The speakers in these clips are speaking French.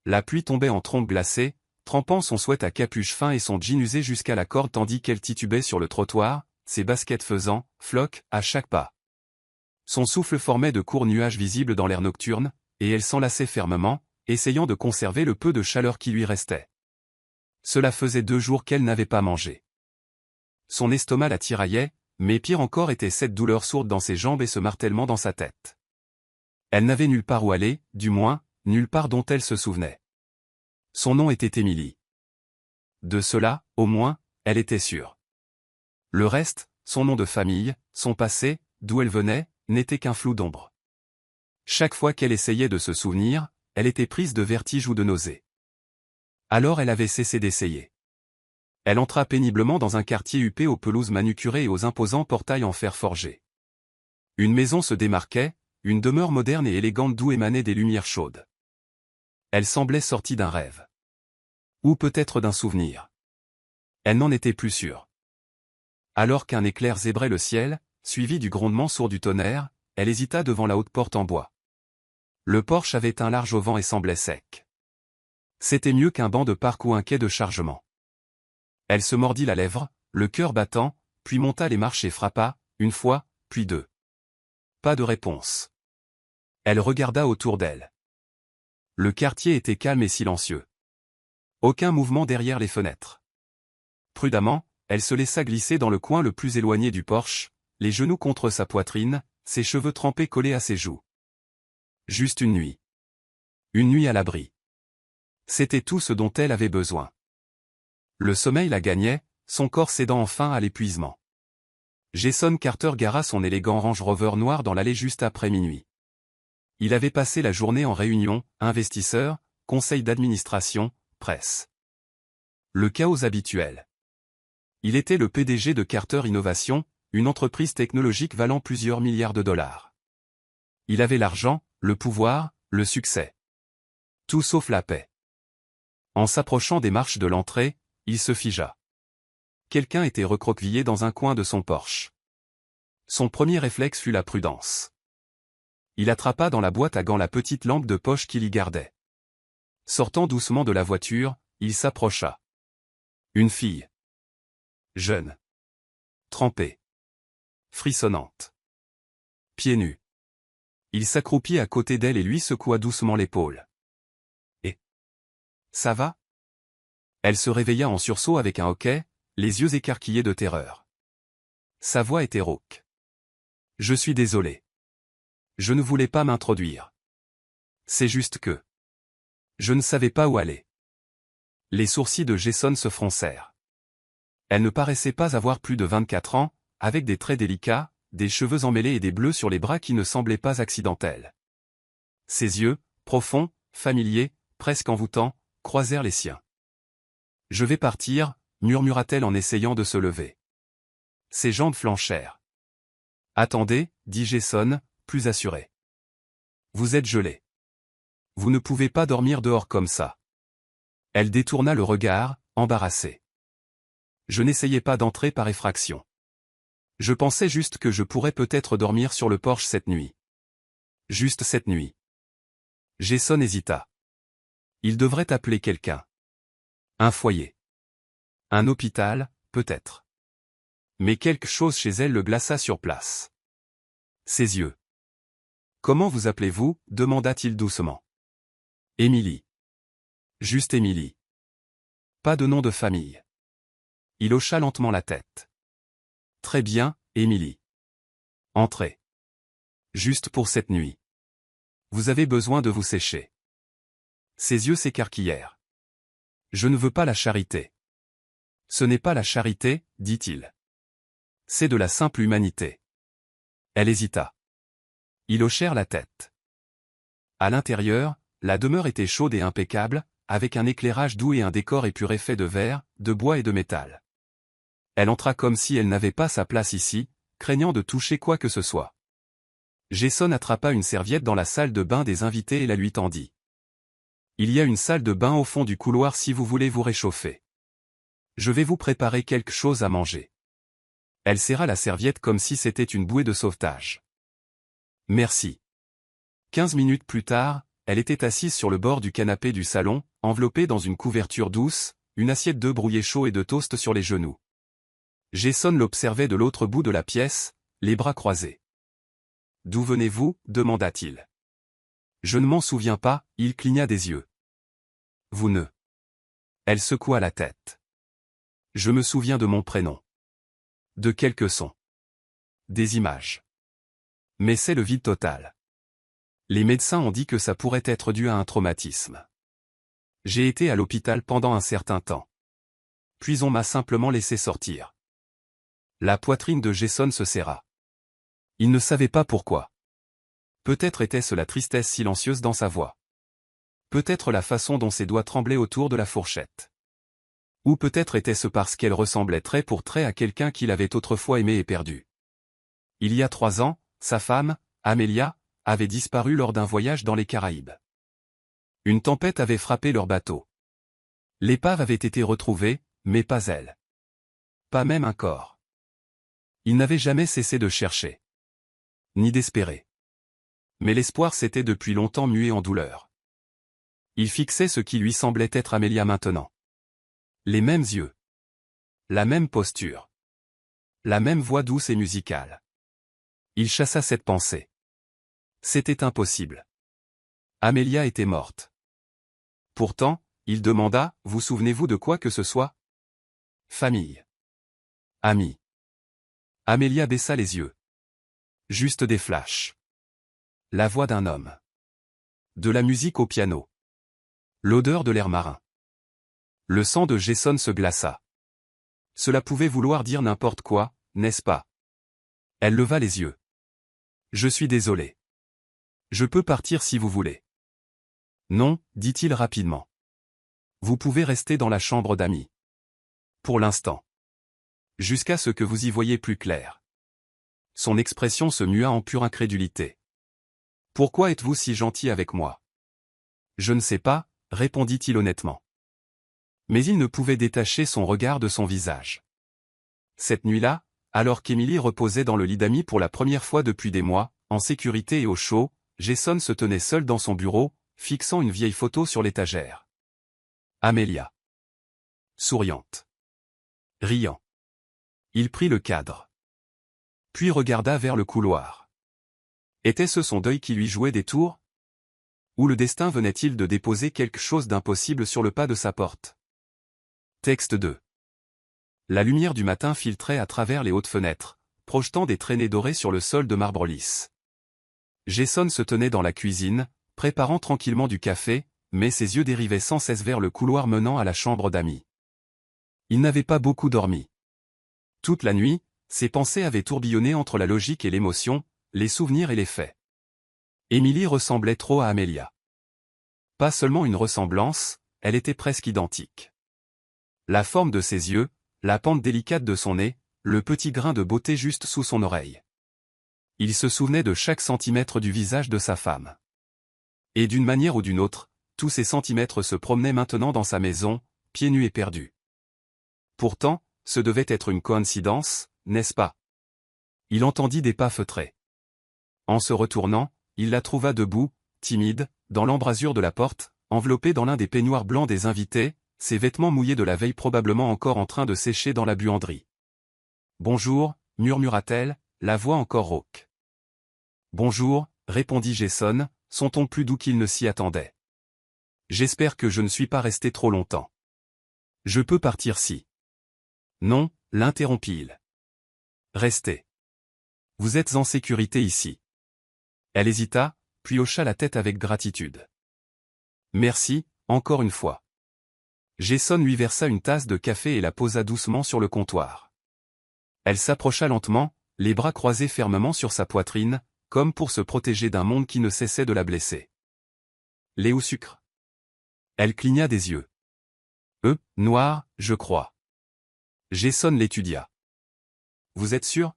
La pluie tombait en trompes glacées, trempant son sweat à capuche fin et son jean usé jusqu'à la corde tandis qu'elle titubait sur le trottoir, ses baskets faisant floc à chaque pas. Son souffle formait de courts nuages visibles dans l'air nocturne, et elle s'enlaçait fermement, essayant de conserver le peu de chaleur qui lui restait. Cela faisait 2 jours qu'elle n'avait pas mangé. Son estomac la tiraillait, mais pire encore était cette douleur sourde dans ses jambes et ce martèlement dans sa tête. Elle n'avait nulle part où aller, du moins, nulle part dont elle se souvenait. Son nom était Émilie. De cela, au moins, elle était sûre. Le reste, son nom de famille, son passé, d'où elle venait, n'était qu'un flou d'ombre. Chaque fois qu'elle essayait de se souvenir, elle était prise de vertige ou de nausée. Alors elle avait cessé d'essayer. Elle entra péniblement dans un quartier huppé aux pelouses manucurées et aux imposants portails en fer forgé. Une maison se démarquait, une demeure moderne et élégante d'où émanaient des lumières chaudes. Elle semblait sortie d'un rêve. Ou peut-être d'un souvenir. Elle n'en était plus sûre. Alors qu'un éclair zébrait le ciel, suivi du grondement sourd du tonnerre, elle hésita devant la haute porte en bois. Le porche avait un large auvent et semblait sec. C'était mieux qu'un banc de parc ou un quai de chargement. Elle se mordit la lèvre, le cœur battant, puis monta les marches et frappa, une fois, puis 2. Pas de réponse. Elle regarda autour d'elle. Le quartier était calme et silencieux. Aucun mouvement derrière les fenêtres. Prudemment, elle se laissa glisser dans le coin le plus éloigné du porche, les genoux contre sa poitrine, ses cheveux trempés collés à ses joues. Juste une nuit. Une nuit à l'abri. C'était tout ce dont elle avait besoin. Le sommeil la gagnait, son corps cédant enfin à l'épuisement. Jason Carter gara son élégant Range Rover noir dans l'allée juste après minuit. Il avait passé la journée en réunion, investisseurs, conseil d'administration, presse. Le chaos habituel. Il était le PDG de Carter Innovation, une entreprise technologique valant plusieurs milliards de dollars. Il avait l'argent, le pouvoir, le succès. Tout sauf la paix. En s'approchant des marches de l'entrée, il se figea. Quelqu'un était recroquevillé dans un coin de son porche. Son premier réflexe fut la prudence. Il attrapa dans la boîte à gants la petite lampe de poche qu'il y gardait. Sortant doucement de la voiture, il s'approcha. Une fille. Jeune. Trempée. Frissonnante. Pieds nus. Il s'accroupit à côté d'elle et lui secoua doucement l'épaule. « Et ça va ?» Elle se réveilla en sursaut avec un hoquet, les yeux écarquillés de terreur. Sa voix était rauque. « Je suis désolé. Je ne voulais pas m'introduire. C'est juste que... je ne savais pas où aller. » Les sourcils de Jason se froncèrent. Elle ne paraissait pas avoir plus de 24 ans, avec des traits délicats, des cheveux emmêlés et des bleus sur les bras qui ne semblaient pas accidentels. Ses yeux, profonds, familiers, presque envoûtants, croisèrent les siens. « Je vais partir », murmura-t-elle en essayant de se lever. Ses jambes flanchèrent. « Attendez », dit Jason, plus assuré. « Vous êtes gelé. Vous ne pouvez pas dormir dehors comme ça. » Elle détourna le regard, embarrassée. « Je n'essayais pas d'entrer par effraction. Je pensais juste que je pourrais peut-être dormir sur le porche cette nuit. Juste cette nuit. » Jason hésita. Il devrait appeler quelqu'un. Un foyer. Un hôpital, peut-être. Mais quelque chose chez elle le glaça sur place. Ses yeux. « Comment vous appelez-vous » demanda-t-il doucement. « Émilie. » Juste Émilie. Pas de nom de famille. Il hocha lentement la tête. « Très bien, Émilie. Entrez. Juste pour cette nuit. Vous avez besoin de vous sécher. » Ses yeux s'écarquillèrent. « Je ne veux pas la charité. » « Ce n'est pas la charité, dit-il. C'est de la simple humanité. » Elle hésita. Ils hochèrent la tête. À l'intérieur, la demeure était chaude et impeccable, avec un éclairage doux et un décor épuré fait de verre, de bois et de métal. Elle entra comme si elle n'avait pas sa place ici, craignant de toucher quoi que ce soit. Jason attrapa une serviette dans la salle de bain des invités et la lui tendit. « Il y a une salle de bain au fond du couloir si vous voulez vous réchauffer. Je vais vous préparer quelque chose à manger. » Elle serra la serviette comme si c'était une bouée de sauvetage. « Merci. » 15 minutes plus tard, elle était assise sur le bord du canapé du salon, enveloppée dans une couverture douce, une assiette d'œufs brouillés chauds et de toast sur les genoux. Jason l'observait de l'autre bout de la pièce, les bras croisés. « D'où venez-vous » demanda-t-il. « Je ne m'en souviens pas », il cligna des yeux. « Vous ne » Elle secoua la tête. « Je me souviens de mon prénom. De quelques sons. Des images. Mais c'est le vide total. Les médecins ont dit que ça pourrait être dû à un traumatisme. J'ai été à l'hôpital pendant un certain temps. Puis on m'a simplement laissé sortir. » La poitrine de Jason se serra. Il ne savait pas pourquoi. Peut-être était-ce la tristesse silencieuse dans sa voix. Peut-être la façon dont ses doigts tremblaient autour de la fourchette. Ou peut-être était-ce parce qu'elle ressemblait trait pour trait à quelqu'un qu'il avait autrefois aimé et perdu. Il y a 3 ans, sa femme, Amelia, avait disparu lors d'un voyage dans les Caraïbes. Une tempête avait frappé leur bateau. L'épave avait été retrouvée, mais pas elle. Pas même un corps. Il n'avait jamais cessé de chercher. Ni d'espérer. Mais l'espoir s'était depuis longtemps mué en douleur. Il fixait ce qui lui semblait être Amelia maintenant. Les mêmes yeux. La même posture. La même voix douce et musicale. Il chassa cette pensée. C'était impossible. Amelia était morte. Pourtant, il demanda, « Vous souvenez-vous de quoi que ce soit ?» Famille. Amis. Amelia baissa les yeux. Juste des flashs. La voix d'un homme. De la musique au piano. L'odeur de l'air marin. Le sang de Jason se glaça. Cela pouvait vouloir dire n'importe quoi, n'est-ce pas? Elle leva les yeux. Je suis désolé. Je peux partir si vous voulez. Non, dit-il rapidement. Vous pouvez rester dans la chambre d'amis. Pour l'instant. Jusqu'à ce que vous y voyiez plus clair. Son expression se mua en pure incrédulité. Pourquoi êtes-vous si gentil avec moi? Je ne sais pas, répondit-il honnêtement. Mais il ne pouvait détacher son regard de son visage. Cette nuit-là, alors qu'Emily reposait dans le lit d'amis pour la première fois depuis des mois, en sécurité et au chaud, Jason se tenait seul dans son bureau, fixant une vieille photo sur l'étagère. Amelia. Souriante. Riant. Il prit le cadre. Puis regarda vers le couloir. Était-ce son deuil qui lui jouait des tours? Ou le destin venait-il de déposer quelque chose d'impossible sur le pas de sa porte? Texte 2. La lumière du matin filtrait à travers les hautes fenêtres, projetant des traînées dorées sur le sol de marbre lisse. Jason se tenait dans la cuisine, préparant tranquillement du café, mais ses yeux dérivaient sans cesse vers le couloir menant à la chambre d'amis. Il n'avait pas beaucoup dormi. Toute la nuit, ses pensées avaient tourbillonné entre la logique et l'émotion, les souvenirs et les faits. Emily ressemblait trop à Amelia. Pas seulement une ressemblance, elle était presque identique. La forme de ses yeux, la pente délicate de son nez, le petit grain de beauté juste sous son oreille. Il se souvenait de chaque centimètre du visage de sa femme. Et d'une manière ou d'une autre, tous ces centimètres se promenaient maintenant dans sa maison, pieds nus et perdus. Pourtant, ce devait être une coïncidence, n'est-ce pas? Il entendit des pas feutrés. En se retournant, il la trouva debout, timide, dans l'embrasure de la porte, enveloppée dans l'un des peignoirs blancs des invités, ses vêtements mouillés de la veille probablement encore en train de sécher dans la buanderie. « Bonjour » murmura-t-elle, la voix encore rauque. « Bonjour » répondit Jason, son ton plus doux qu'il ne s'y attendait. « J'espère que je ne suis pas resté trop longtemps. Je peux partir si. » « Non » l'interrompit-il. « Restez. Vous êtes en sécurité ici. » Elle hésita, puis hocha la tête avec gratitude. « Merci, encore une fois. » Jason lui versa une tasse de café et la posa doucement sur le comptoir. Elle s'approcha lentement, les bras croisés fermement sur sa poitrine, comme pour se protéger d'un monde qui ne cessait de la blesser. « Lait ou sucre ?» Elle cligna des yeux. « Noir, je crois. » Jason l'étudia. « Vous êtes sûr ?»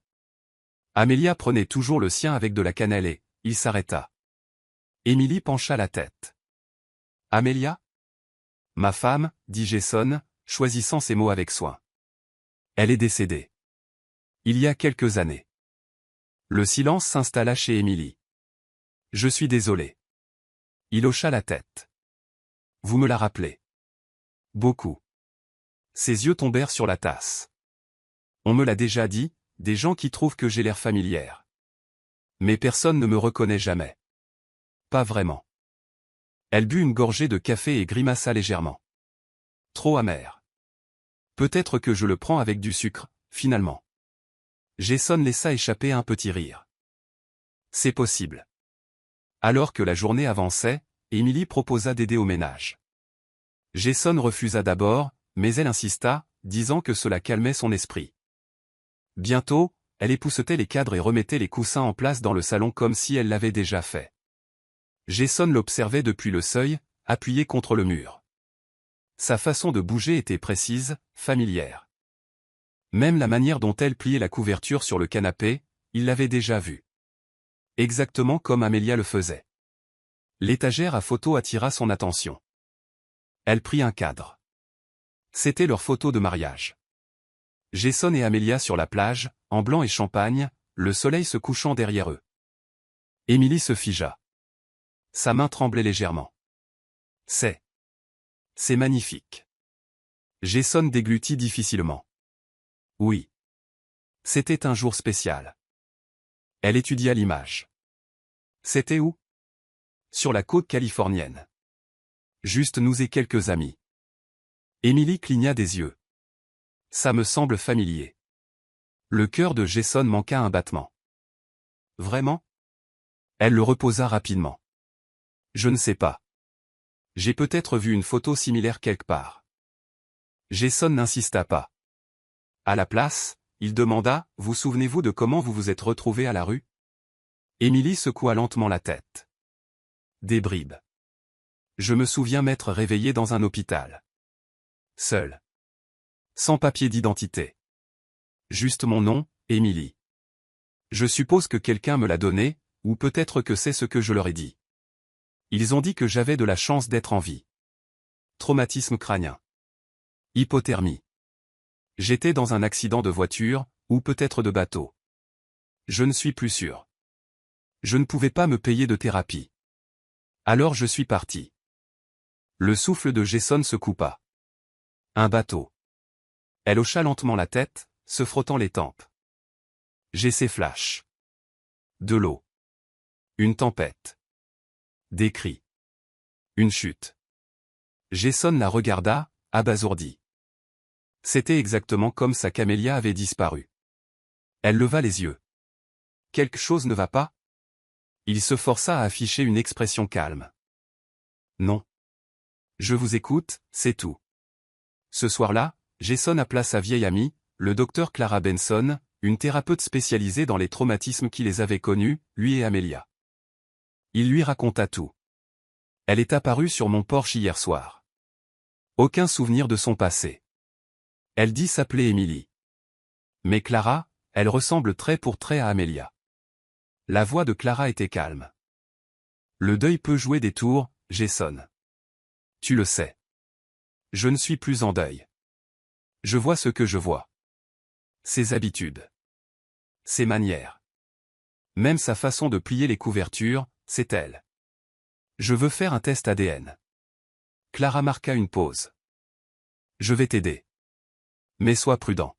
Amelia prenait toujours le sien avec de la cannelle et, il s'arrêta. Emily pencha la tête. « Amelia ?»« Ma femme, » dit Jason, choisissant ses mots avec soin. « Elle est décédée. Il y a quelques années. » Le silence s'installa chez Emily. « Je suis désolé. » Il hocha la tête. Vous me la rappelez. Beaucoup. Ses yeux tombèrent sur la tasse. On me l'a déjà dit, des gens qui trouvent que j'ai l'air familière. Mais personne ne me reconnaît jamais. Pas vraiment. Elle but une gorgée de café et grimaça légèrement. Trop amer. Peut-être que je le prends avec du sucre, finalement. Jason laissa échapper un petit rire. C'est possible. Alors que la journée avançait, Emily proposa d'aider au ménage. Jason refusa d'abord, mais elle insista, disant que cela calmait son esprit. Bientôt, elle époussetait les cadres et remettait les coussins en place dans le salon comme si elle l'avait déjà fait. Jason l'observait depuis le seuil, appuyé contre le mur. Sa façon de bouger était précise, familière. Même la manière dont elle pliait la couverture sur le canapé, il l'avait déjà vue. Exactement comme Amelia le faisait. L'étagère à photos attira son attention. Elle prit un cadre. C'était leur photo de mariage. Jason et Amelia sur la plage, en blanc et champagne, le soleil se couchant derrière eux. Emily se figea. Sa main tremblait légèrement. C'est magnifique. Jason déglutit difficilement. Oui. C'était un jour spécial. Elle étudia l'image. C'était où? Sur la côte californienne. Juste nous et quelques amis. Emily cligna des yeux. Ça me semble familier. Le cœur de Jason manqua un battement. Vraiment? Elle le reposa rapidement. Je ne sais pas. J'ai peut-être vu une photo similaire quelque part. Jason n'insista pas. À la place, il demanda, vous souvenez-vous de comment vous vous êtes retrouvés à la rue? Emily secoua lentement la tête. Des bribes. Je me souviens m'être réveillé dans un hôpital. Seul. Sans papier d'identité. Juste mon nom, Emily. Je suppose que quelqu'un me l'a donné, ou peut-être que c'est ce que je leur ai dit. Ils ont dit que j'avais de la chance d'être en vie. Traumatisme crânien. Hypothermie. J'étais dans un accident de voiture, ou peut-être de bateau. Je ne suis plus sûr. Je ne pouvais pas me payer de thérapie. Alors je suis parti. Le souffle de Jason se coupa. Un bateau. Elle hocha lentement la tête, se frottant les tempes. J'ai ces flashs. De l'eau. Une tempête. Des cris. Une chute. Jason la regarda, abasourdi. C'était exactement comme sa camélia avait disparu. Elle leva les yeux. Quelque chose ne va pas? Il se força à afficher une expression calme. Non. Je vous écoute, c'est tout. Ce soir-là, Jason appela sa vieille amie, le docteur Clara Benson, une thérapeute spécialisée dans les traumatismes qui les avait connus, lui et Amelia. Il lui raconta tout. Elle est apparue sur mon porche hier soir. Aucun souvenir de son passé. Elle dit s'appeler Emily. Mais Clara, elle ressemble trait pour trait à Amelia. La voix de Clara était calme. Le deuil peut jouer des tours, Jason. Tu le sais. Je ne suis plus en deuil. Je vois ce que je vois. Ses habitudes. Ses manières. Même sa façon de plier les couvertures, c'est elle. Je veux faire un test ADN. Clara marqua une pause. Je vais t'aider. Mais sois prudent.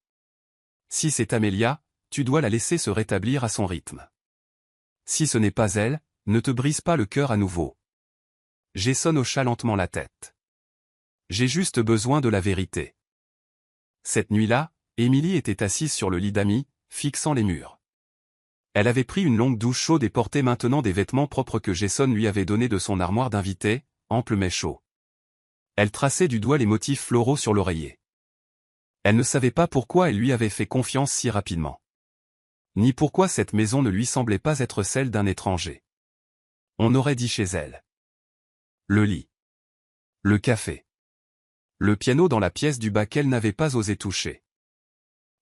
Si c'est Amelia, tu dois la laisser se rétablir à son rythme. Si ce n'est pas elle, ne te brise pas le cœur à nouveau. Jason hocha lentement la tête. J'ai juste besoin de la vérité. Cette nuit-là, Emily était assise sur le lit d'Amy, fixant les murs. Elle avait pris une longue douche chaude et portait maintenant des vêtements propres que Jason lui avait donnés de son armoire d'invité, ample mais chaud. Elle traçait du doigt les motifs floraux sur l'oreiller. Elle ne savait pas pourquoi elle lui avait fait confiance si rapidement. Ni pourquoi cette maison ne lui semblait pas être celle d'un étranger. On aurait dit chez elle. Le lit. Le café. Le piano dans la pièce du bas qu'elle n'avait pas osé toucher.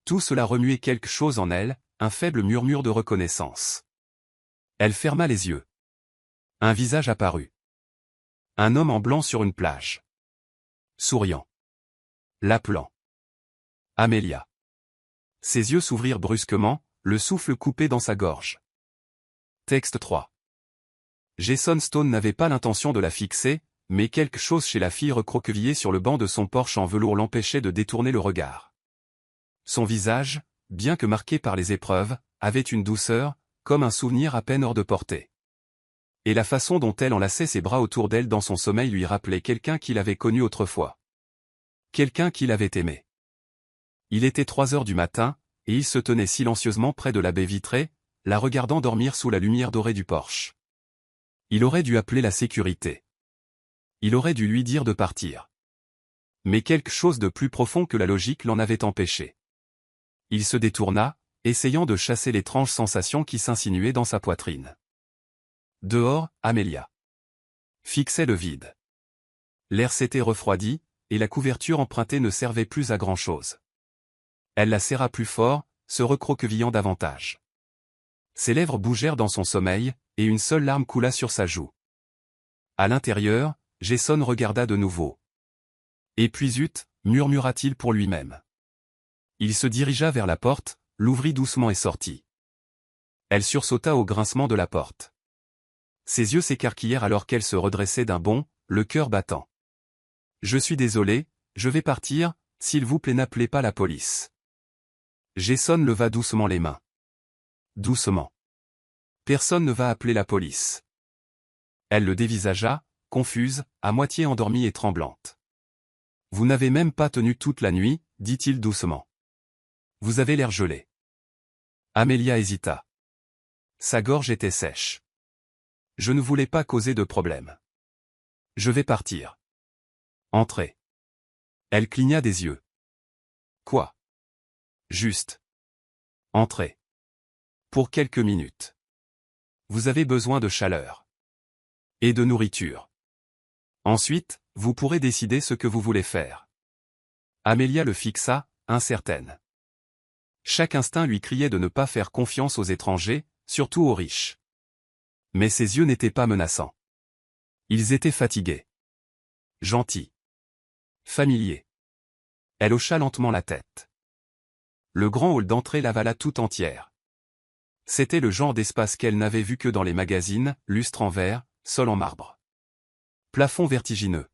Tout cela remuait quelque chose en elle, un faible murmure de reconnaissance. Elle ferma les yeux. Un visage apparut. Un homme en blanc sur une plage. Souriant. L'appelant. Amelia. Ses yeux s'ouvrirent brusquement, le souffle coupé dans sa gorge. Texte 3. Jason Stone n'avait pas l'intention de la fixer, mais quelque chose chez la fille recroquevillée sur le banc de son Porsche en velours l'empêchait de détourner le regard. Son visage, bien que marqué par les épreuves, avait une douceur, comme un souvenir à peine hors de portée. Et la façon dont elle enlaçait ses bras autour d'elle dans son sommeil lui rappelait quelqu'un qu'il avait connu autrefois. Quelqu'un qu'il avait aimé. Il était 3 heures du matin, et il se tenait silencieusement près de la baie vitrée, la regardant dormir sous la lumière dorée du Porsche. Il aurait dû appeler la sécurité. Il aurait dû lui dire de partir. Mais quelque chose de plus profond que la logique l'en avait empêché. Il se détourna, essayant de chasser l'étrange sensation qui s'insinuait dans sa poitrine. Dehors, Amelia fixait le vide. L'air s'était refroidi, et la couverture empruntée ne servait plus à grand-chose. Elle la serra plus fort, se recroquevillant davantage. Ses lèvres bougèrent dans son sommeil, et une seule larme coula sur sa joue. À l'intérieur, Jason regarda de nouveau. Et puis zut, murmura-t-il pour lui-même. Il se dirigea vers la porte, l'ouvrit doucement et sortit. Elle sursauta au grincement de la porte. Ses yeux s'écarquillèrent alors qu'elle se redressait d'un bond, le cœur battant. « Je suis désolé, je vais partir, s'il vous plaît n'appelez pas la police. » Jason leva doucement les mains. Doucement. Personne ne va appeler la police. Elle le dévisagea, confuse, à moitié endormie et tremblante. Vous n'avez même pas tenu toute la nuit, dit-il doucement. Vous avez l'air gelé. Amelia hésita. Sa gorge était sèche. Je ne voulais pas causer de problème. Je vais partir. Entrez. Elle cligna des yeux. Quoi? Juste. Entrez. Pour quelques minutes. Vous avez besoin de chaleur. Et de nourriture. Ensuite, vous pourrez décider ce que vous voulez faire. Amelia le fixa, incertaine. Chaque instinct lui criait de ne pas faire confiance aux étrangers, surtout aux riches. Mais ses yeux n'étaient pas menaçants. Ils étaient fatigués. Gentils. Familiers. Elle hocha lentement la tête. Le grand hall d'entrée l'avala tout entière. C'était le genre d'espace qu'elle n'avait vu que dans les magazines, lustre en verre, sol en marbre. Plafond vertigineux.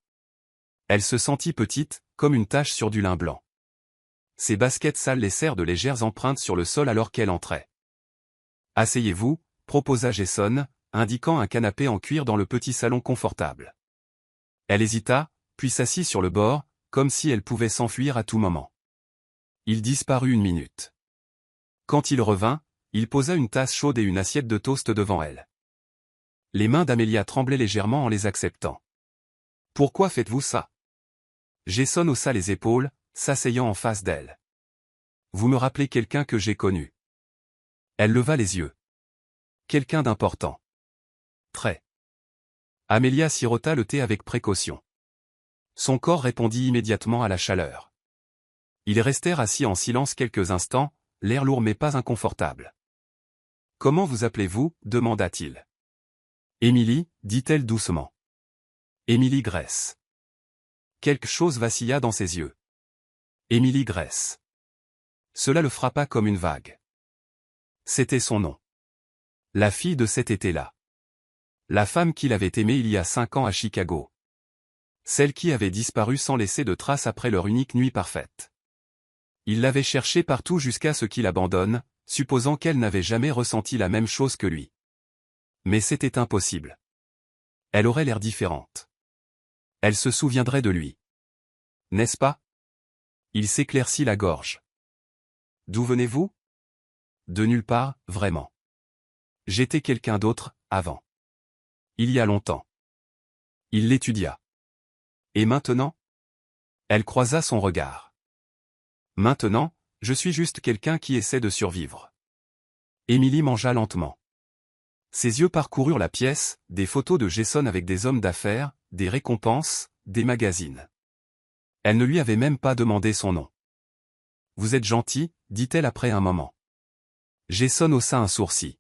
Elle se sentit petite, comme une tache sur du lin blanc. Ses baskets sales laissèrent de légères empreintes sur le sol alors qu'elle entrait. « Asseyez-vous » proposa Jason, indiquant un canapé en cuir dans le petit salon confortable. Elle hésita, puis s'assit sur le bord, comme si elle pouvait s'enfuir à tout moment. Il disparut 1 minute. Quand il revint, il posa une tasse chaude et une assiette de toast devant elle. Les mains d'Amelia tremblaient légèrement en les acceptant. « Pourquoi faites-vous ça ?» Jason haussa les épaules, s'asseyant en face d'elle. « Vous me rappelez quelqu'un que j'ai connu. » Elle leva les yeux. « Quelqu'un d'important. » Très. Amelia sirota le thé avec précaution. Son corps répondit immédiatement à la chaleur. Ils restèrent assis en silence quelques instants, l'air lourd mais pas inconfortable. « Comment vous appelez-vous » demanda-t-il. « Émilie » dit-elle doucement. « Émilie Gress. » Quelque chose vacilla dans ses yeux. Émilie Gress. Cela le frappa comme une vague. C'était son nom. La fille de cet été-là. La femme qu'il avait aimée il y a 5 ans à Chicago. Celle qui avait disparu sans laisser de traces après leur unique nuit parfaite. Il l'avait cherchée partout jusqu'à ce qu'il abandonne, supposant qu'elle n'avait jamais ressenti la même chose que lui. Mais c'était impossible. Elle aurait l'air différente. Elle se souviendrait de lui. N'est-ce pas? Il s'éclaircit la gorge. D'où venez-vous? De nulle part, vraiment. J'étais quelqu'un d'autre, avant. Il y a longtemps. Il l'étudia. Et maintenant? Elle croisa son regard. Maintenant, je suis juste quelqu'un qui essaie de survivre. Émilie mangea lentement. Ses yeux parcoururent la pièce, des photos de Jason avec des hommes d'affaires, des récompenses, des magazines. Elle ne lui avait même pas demandé son nom. « Vous êtes gentil » dit-elle après un moment. Jason haussa un sourcil.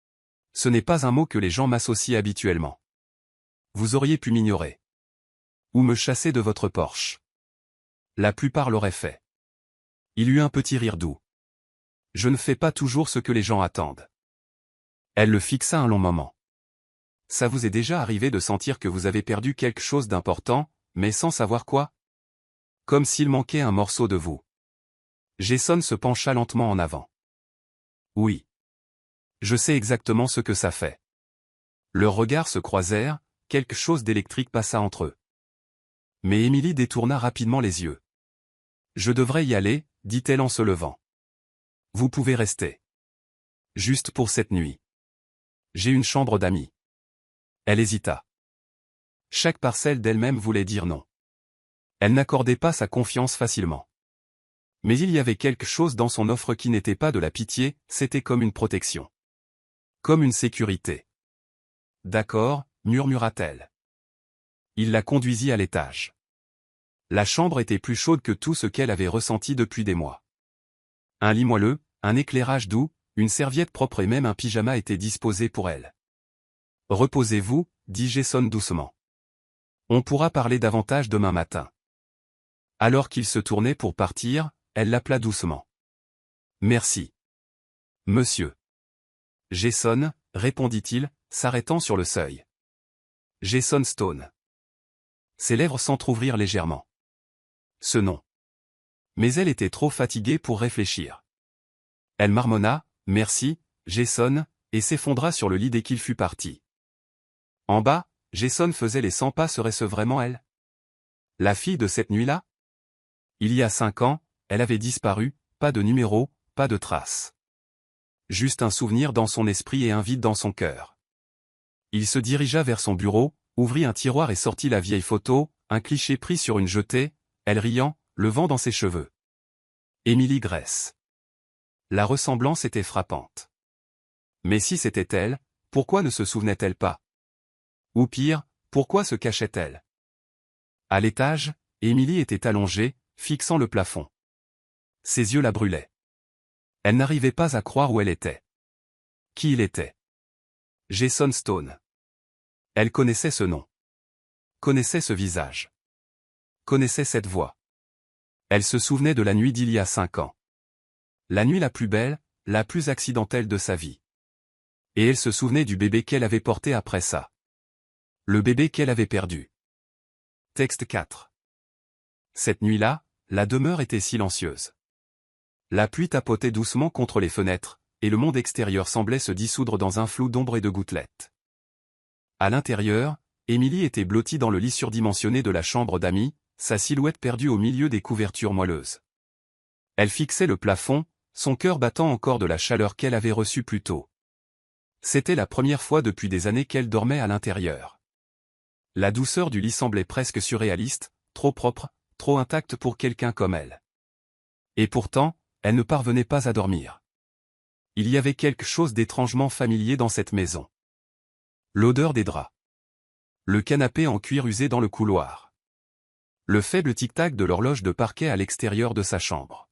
« Ce n'est pas un mot que les gens m'associent habituellement. Vous auriez pu m'ignorer. Ou me chasser de votre Porsche. La plupart l'auraient fait. » Il eut un petit rire doux. « Je ne fais pas toujours ce que les gens attendent. » Elle le fixa un long moment. Ça vous est déjà arrivé de sentir que vous avez perdu quelque chose d'important, mais sans savoir quoi? Comme s'il manquait un morceau de vous. Jason se pencha lentement en avant. Oui. Je sais exactement ce que ça fait. Leurs regards se croisèrent, quelque chose d'électrique passa entre eux. Mais Émilie détourna rapidement les yeux. Je devrais y aller, dit-elle en se levant. Vous pouvez rester. Juste pour cette nuit. J'ai une chambre d'amis. Elle hésita. Chaque parcelle d'elle-même voulait dire non. Elle n'accordait pas sa confiance facilement. Mais il y avait quelque chose dans son offre qui n'était pas de la pitié, c'était comme une protection. Comme une sécurité. D'accord, murmura-t-elle. Il la conduisit à l'étage. La chambre était plus chaude que tout ce qu'elle avait ressenti depuis des mois. Un lit moelleux, un éclairage doux, une serviette propre et même un pyjama étaient disposés pour elle. Reposez-vous, dit Jason doucement. On pourra parler davantage demain matin. Alors qu'il se tournait pour partir, elle l'appela doucement. Merci. Monsieur. Jason, répondit-il, s'arrêtant sur le seuil. Jason Stone. Ses lèvres s'entr'ouvrirent légèrement. Ce nom. Mais elle était trop fatiguée pour réfléchir. Elle marmonna, merci, Jason, et s'effondra sur le lit dès qu'il fut parti. En bas, Jason faisait les 100 pas, serait-ce vraiment elle? La fille de cette nuit-là? Il y a 5 ans, elle avait disparu, pas de numéro, pas de trace. Juste un souvenir dans son esprit et un vide dans son cœur. Il se dirigea vers son bureau, ouvrit un tiroir et sortit la vieille photo, un cliché pris sur une jetée, elle riant, le vent dans ses cheveux. Émilie Gress. La ressemblance était frappante. Mais si c'était elle, pourquoi ne se souvenait-elle pas? Ou pire, pourquoi se cachait-elle? À l'étage, Émilie était allongée, fixant le plafond. Ses yeux la brûlaient. Elle n'arrivait pas à croire où elle était. Qui il était? Jason Stone. Elle connaissait ce nom. Connaissait ce visage. Connaissait cette voix. Elle se souvenait de la nuit d'il y a 5 ans. La nuit la plus belle, la plus accidentelle de sa vie. Et elle se souvenait du bébé qu'elle avait porté après ça. Le bébé qu'elle avait perdu. Texte 4. Cette nuit-là, la demeure était silencieuse. La pluie tapotait doucement contre les fenêtres, et le monde extérieur semblait se dissoudre dans un flou d'ombre et de gouttelettes. À l'intérieur, Émilie était blottie dans le lit surdimensionné de la chambre d'amis, sa silhouette perdue au milieu des couvertures moelleuses. Elle fixait le plafond, son cœur battant encore de la chaleur qu'elle avait reçue plus tôt. C'était la première fois depuis des années qu'elle dormait à l'intérieur. La douceur du lit semblait presque surréaliste, trop propre, trop intacte pour quelqu'un comme elle. Et pourtant, elle ne parvenait pas à dormir. Il y avait quelque chose d'étrangement familier dans cette maison. L'odeur des draps. Le canapé en cuir usé dans le couloir. Le faible tic-tac de l'horloge de parquet à l'extérieur de sa chambre.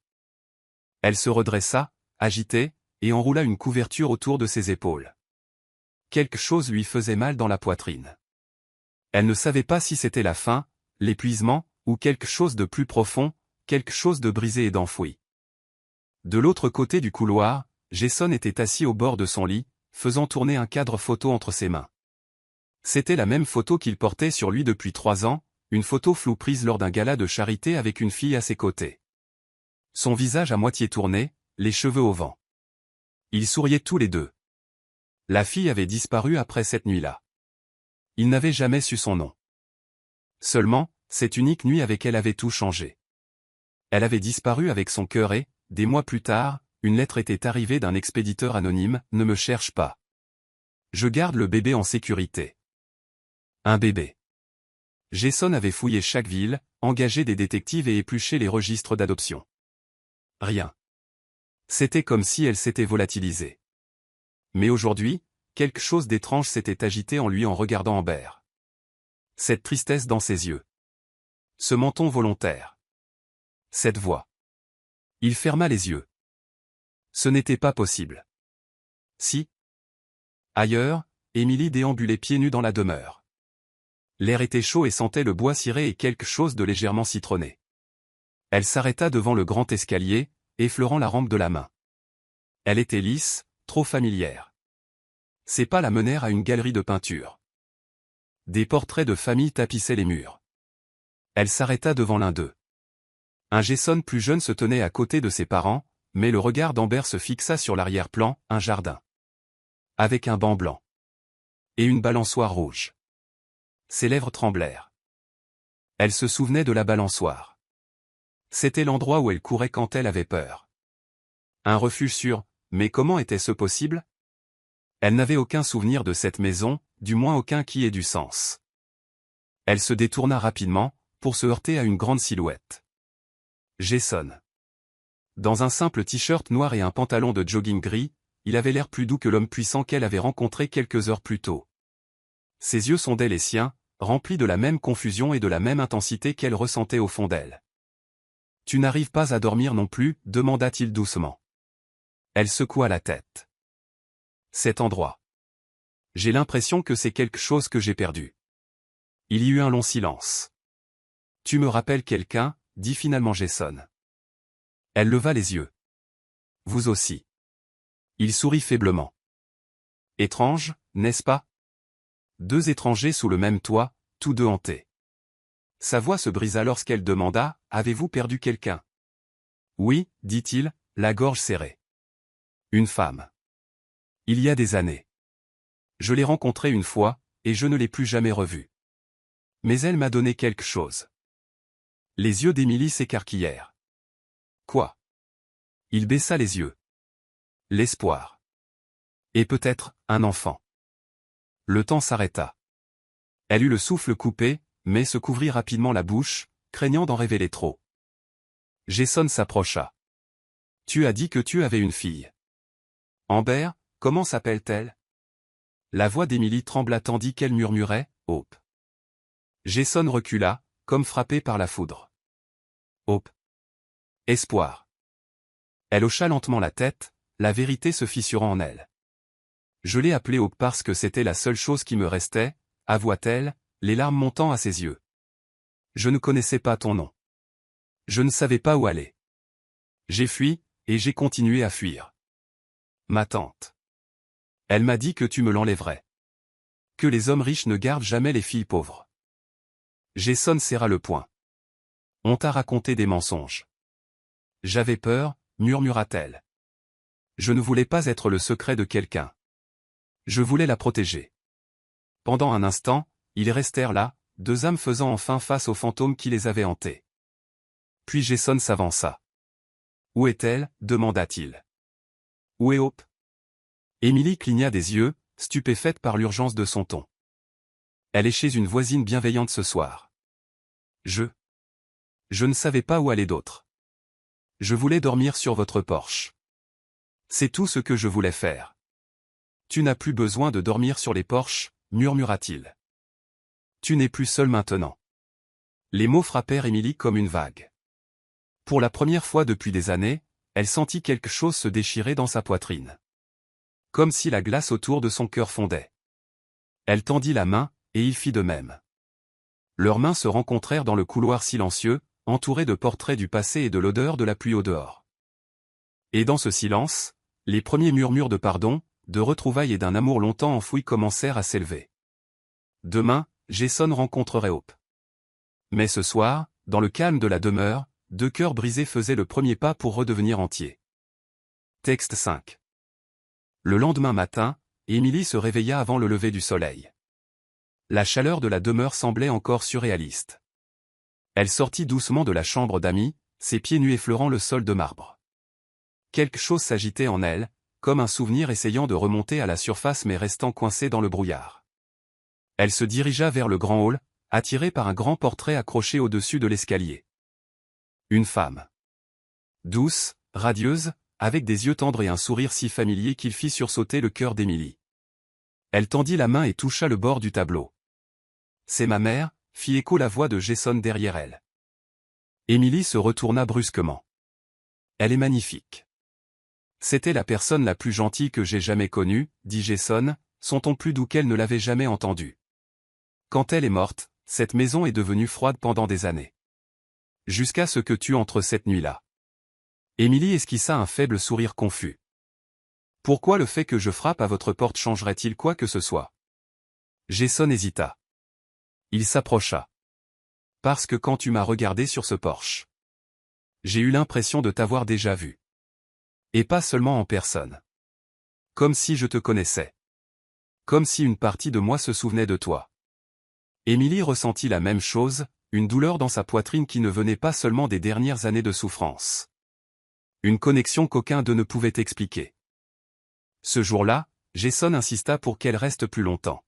Elle se redressa, agitée, et enroula une couverture autour de ses épaules. Quelque chose lui faisait mal dans la poitrine. Elle ne savait pas si c'était la faim, l'épuisement, ou quelque chose de plus profond, quelque chose de brisé et d'enfoui. De l'autre côté du couloir, Jason était assis au bord de son lit, faisant tourner un cadre photo entre ses mains. C'était la même photo qu'il portait sur lui depuis 3 ans, une photo floue prise lors d'un gala de charité avec une fille à ses côtés. Son visage à moitié tourné, les cheveux au vent. Ils souriaient tous les deux. La fille avait disparu après cette nuit-là. Il n'avait jamais su son nom. Seulement, cette unique nuit avec elle avait tout changé. Elle avait disparu avec son cœur et, des mois plus tard, une lettre était arrivée d'un expéditeur anonyme, « Ne me cherche pas. Je garde le bébé en sécurité. » Un bébé. Jason avait fouillé chaque ville, engagé des détectives et épluché les registres d'adoption. Rien. C'était comme si elle s'était volatilisée. Mais aujourd'hui, quelque chose d'étrange s'était agité en lui en regardant Amber. Cette tristesse dans ses yeux. Ce menton volontaire. Cette voix. Il ferma les yeux. Ce n'était pas possible. Si. Ailleurs, Émilie déambulait pieds nus dans la demeure. L'air était chaud et sentait le bois ciré et quelque chose de légèrement citronné. Elle s'arrêta devant le grand escalier, effleurant la rampe de la main. Elle était lisse, trop familière. Ses pas la menèrent à une galerie de peinture. Des portraits de famille tapissaient les murs. Elle s'arrêta devant l'un d'eux. Un Jason plus jeune se tenait à côté de ses parents, mais le regard d'Amber se fixa sur l'arrière-plan, un jardin. Avec un banc blanc. Et une balançoire rouge. Ses lèvres tremblèrent. Elle se souvenait de la balançoire. C'était l'endroit où elle courait quand elle avait peur. Un refuge sûr, mais comment était-ce possible? Elle n'avait aucun souvenir de cette maison, du moins aucun qui ait du sens. Elle se détourna rapidement, pour se heurter à une grande silhouette. Jason. Dans un simple t-shirt noir et un pantalon de jogging gris, il avait l'air plus doux que l'homme puissant qu'elle avait rencontré quelques heures plus tôt. Ses yeux sondaient les siens, remplis de la même confusion et de la même intensité qu'elle ressentait au fond d'elle. « Tu n'arrives pas à dormir non plus ?» demanda-t-il doucement. Elle secoua la tête. « Cet endroit. J'ai l'impression que c'est quelque chose que j'ai perdu. » Il y eut un long silence. « Tu me rappelles quelqu'un ?» dit finalement Jason. Elle leva les yeux. « Vous aussi. » Il sourit faiblement. « Étrange, n'est-ce pas? Deux étrangers sous le même toit, tous deux hantés. » Sa voix se brisa lorsqu'elle demanda « Avez-vous perdu quelqu'un ?» « Oui, dit-il, la gorge serrée. Une femme. Il y a des années. Je l'ai rencontrée une fois, et je ne l'ai plus jamais revue. Mais elle m'a donné quelque chose. » Les yeux d'Émilie s'écarquillèrent. Quoi? Il baissa les yeux. L'espoir. Et peut-être, un enfant. Le temps s'arrêta. Elle eut le souffle coupé, mais se couvrit rapidement la bouche, craignant d'en révéler trop. Jason s'approcha. Tu as dit que tu avais une fille. Amber, comment s'appelle-t-elle? La voix d'Émilie trembla tandis qu'elle murmurait, Hope. Jason recula, comme frappé par la foudre. Hope. Espoir. Elle hocha lentement la tête, la vérité se fissurant en elle. Je l'ai appelée Hope parce que c'était la seule chose qui me restait, avoua-t-elle, les larmes montant à ses yeux. Je ne connaissais pas ton nom. Je ne savais pas où aller. J'ai fui, et j'ai continué à fuir. Ma tante. Elle m'a dit que tu me l'enlèverais. Que les hommes riches ne gardent jamais les filles pauvres. Jason serra le poing. On t'a raconté des mensonges. J'avais peur, murmura-t-elle. Je ne voulais pas être le secret de quelqu'un. Je voulais la protéger. Pendant un instant, ils restèrent là, deux âmes faisant enfin face aux fantômes qui les avaient hantés. Puis Jason s'avança. Où est-elle? Demanda-t-il. Où est Hope? Émilie cligna des yeux, stupéfaite par l'urgence de son ton. Elle est chez une voisine bienveillante ce soir. Je ne savais pas où aller d'autre. Je voulais dormir sur votre porche. C'est tout ce que je voulais faire. Tu n'as plus besoin de dormir sur les porches, murmura-t-il. Tu n'es plus seul maintenant. Les mots frappèrent Émilie comme une vague. Pour la première fois depuis des années, elle sentit quelque chose se déchirer dans sa poitrine. Comme si la glace autour de son cœur fondait. Elle tendit la main, et il fit de même. Leurs mains se rencontrèrent dans le couloir silencieux, entouré de portraits du passé et de l'odeur de la pluie au dehors. Et dans ce silence, les premiers murmures de pardon, de retrouvailles et d'un amour longtemps enfoui commencèrent à s'élever. Demain, Jason rencontrerait Hope. Mais ce soir, dans le calme de la demeure, deux cœurs brisés faisaient le premier pas pour redevenir entiers. Texte 5. Le lendemain matin, Émilie se réveilla avant le lever du soleil. La chaleur de la demeure semblait encore surréaliste. Elle sortit doucement de la chambre d'amis, ses pieds nus effleurant le sol de marbre. Quelque chose s'agitait en elle, comme un souvenir essayant de remonter à la surface mais restant coincé dans le brouillard. Elle se dirigea vers le grand hall, attirée par un grand portrait accroché au-dessus de l'escalier. Une femme. Douce, radieuse, avec des yeux tendres et un sourire si familier qu'il fit sursauter le cœur d'Émilie. Elle tendit la main et toucha le bord du tableau. « C'est ma mère », fit écho la voix de Jason derrière elle. Émilie se retourna brusquement. « Elle est magnifique. » C'était la personne la plus gentille que j'ai jamais connue, dit Jason, son ton plus doux qu'elle ne l'avait jamais entendu. Quand elle est morte, cette maison est devenue froide pendant des années. Jusqu'à ce que tu entres cette nuit-là. Émilie esquissa un faible sourire confus. Pourquoi le fait que je frappe à votre porte changerait-il quoi que ce soit? Jason hésita. Il s'approcha. Parce que quand tu m'as regardé sur ce porche, j'ai eu l'impression de t'avoir déjà vu. Et pas seulement en personne. Comme si je te connaissais. Comme si une partie de moi se souvenait de toi. Émilie ressentit la même chose, une douleur dans sa poitrine qui ne venait pas seulement des dernières années de souffrance. Une connexion qu'aucun d'eux ne pouvait expliquer. Ce jour-là, Jason insista pour qu'elle reste plus longtemps.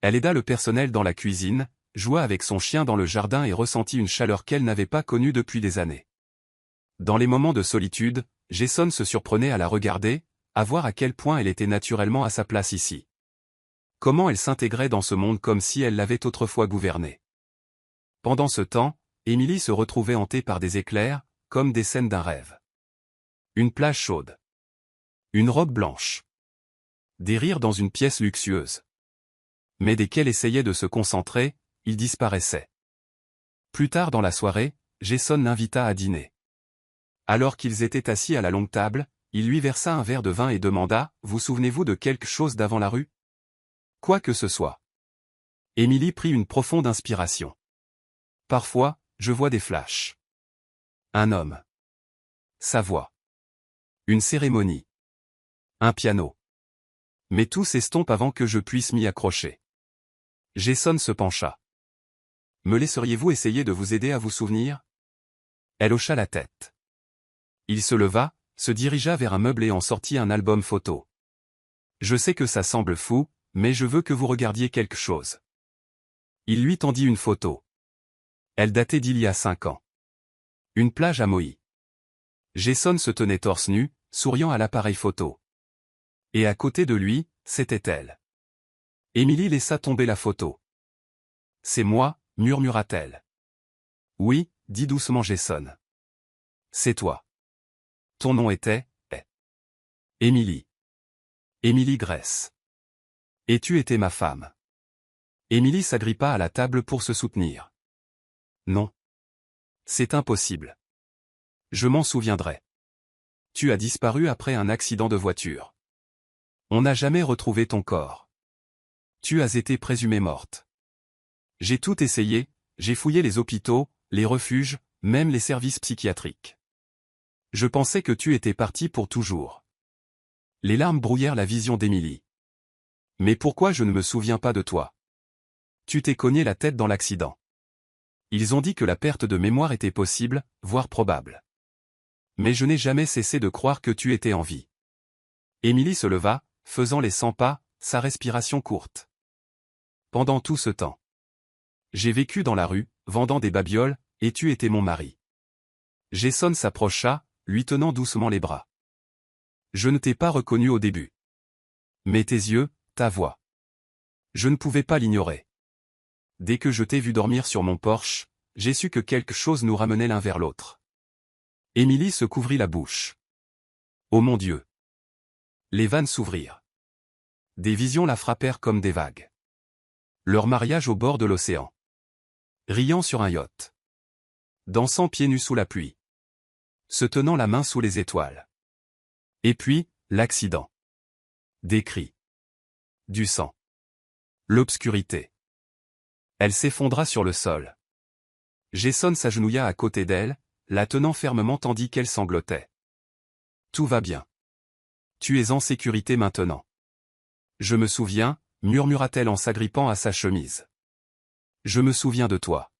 Elle aida le personnel dans la cuisine, joua avec son chien dans le jardin et ressentit une chaleur qu'elle n'avait pas connue depuis des années. Dans les moments de solitude, Jason se surprenait à la regarder, à voir à quel point elle était naturellement à sa place ici. Comment elle s'intégrait dans ce monde comme si elle l'avait autrefois gouverné. Pendant ce temps, Émilie se retrouvait hantée par des éclairs, comme des scènes d'un rêve. Une plage chaude. Une robe blanche. Des rires dans une pièce luxueuse. Mais dès qu'elle essayait de se concentrer, ils disparaissaient. Plus tard dans la soirée, Jason l'invita à dîner. Alors qu'ils étaient assis à la longue table, il lui versa un verre de vin et demanda « Vous souvenez-vous de quelque chose d'avant la rue ?» Quoi que ce soit. Émilie prit une profonde inspiration. Parfois, je vois des flashs. Un homme. Sa voix. Une cérémonie. Un piano. Mais tout s'estompe avant que je puisse m'y accrocher. Jason se pencha. Me laisseriez-vous essayer de vous aider à vous souvenir? Elle hocha la tête. Il se leva, se dirigea vers un meuble et en sortit un album photo. Je sais que ça semble fou, mais je veux que vous regardiez quelque chose. Il lui tendit une photo. Elle datait d'il y a 5 ans. Une plage à Maui. Jason se tenait torse nu, souriant à l'appareil photo. Et à côté de lui, c'était elle. Émilie laissa tomber la photo. C'est moi, murmura-t-elle. Oui, dit doucement Jason. C'est toi. Ton nom était, Émilie. Émilie Gress. Et tu étais ma femme. Émilie s'agrippa à la table pour se soutenir. Non. C'est impossible. Je m'en souviendrai. Tu as disparu après un accident de voiture. On n'a jamais retrouvé ton corps. Tu as été présumée morte. J'ai tout essayé, j'ai fouillé les hôpitaux, les refuges, même les services psychiatriques. Je pensais que tu étais parti pour toujours. Les larmes brouillèrent la vision d'Émilie. Mais pourquoi je ne me souviens pas de toi? Tu t'es cogné la tête dans l'accident. Ils ont dit que la perte de mémoire était possible, voire probable. Mais je n'ai jamais cessé de croire que tu étais en vie. Émilie se leva, faisant les 100 pas, sa respiration courte. Pendant tout ce temps. J'ai vécu dans la rue, vendant des babioles, et tu étais mon mari. Jason s'approcha, lui tenant doucement les bras. Je ne t'ai pas reconnu au début. Mais tes yeux, ta voix. Je ne pouvais pas l'ignorer. Dès que je t'ai vu dormir sur mon porche, j'ai su que quelque chose nous ramenait l'un vers l'autre. Émilie se couvrit la bouche. Oh mon Dieu! Les vannes s'ouvrirent. Des visions la frappèrent comme des vagues. Leur mariage au bord de l'océan. Riant sur un yacht. Dansant pieds nus sous la pluie. Se tenant la main sous les étoiles. Et puis, l'accident. Des cris. Du sang. L'obscurité. Elle s'effondra sur le sol. Jason s'agenouilla à côté d'elle, la tenant fermement tandis qu'elle sanglotait. Tout va bien. Tu es en sécurité maintenant. Je me souviens, murmura-t-elle en s'agrippant à sa chemise. Je me souviens de toi.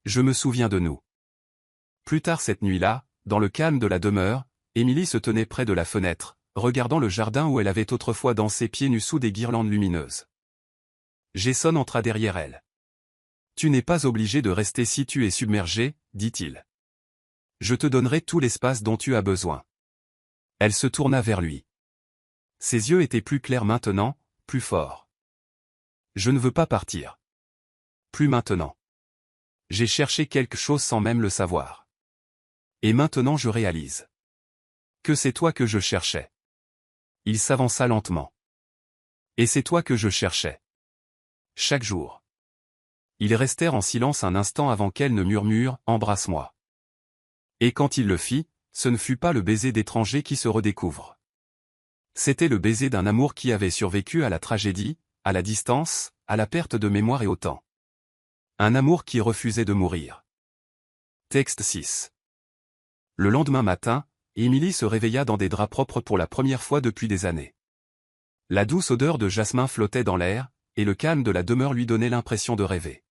Je me souviens de nous. Plus tard cette nuit-là, dans le calme de la demeure, Émilie se tenait près de la fenêtre, regardant le jardin où elle avait autrefois dansé pieds nus sous des guirlandes lumineuses. Jason entra derrière elle. Tu n'es pas obligé de rester si tu es submergé, dit-il. Je te donnerai tout l'espace dont tu as besoin. Elle se tourna vers lui. Ses yeux étaient plus clairs maintenant, plus forts. Je ne veux pas partir. Plus maintenant. J'ai cherché quelque chose sans même le savoir. Et maintenant je réalise. Que c'est toi que je cherchais. Il s'avança lentement. Et c'est toi que je cherchais. Chaque jour. Ils restèrent en silence un instant avant qu'elle ne murmure « Embrasse-moi ». Et quand il le fit, ce ne fut pas le baiser d'étranger qui se redécouvre. C'était le baiser d'un amour qui avait survécu à la tragédie, à la distance, à la perte de mémoire et au temps. Un amour qui refusait de mourir. Texte 6. Le lendemain matin, Émilie se réveilla dans des draps propres pour la première fois depuis des années. La douce odeur de jasmin flottait dans l'air, et le calme de la demeure lui donnait l'impression de rêver.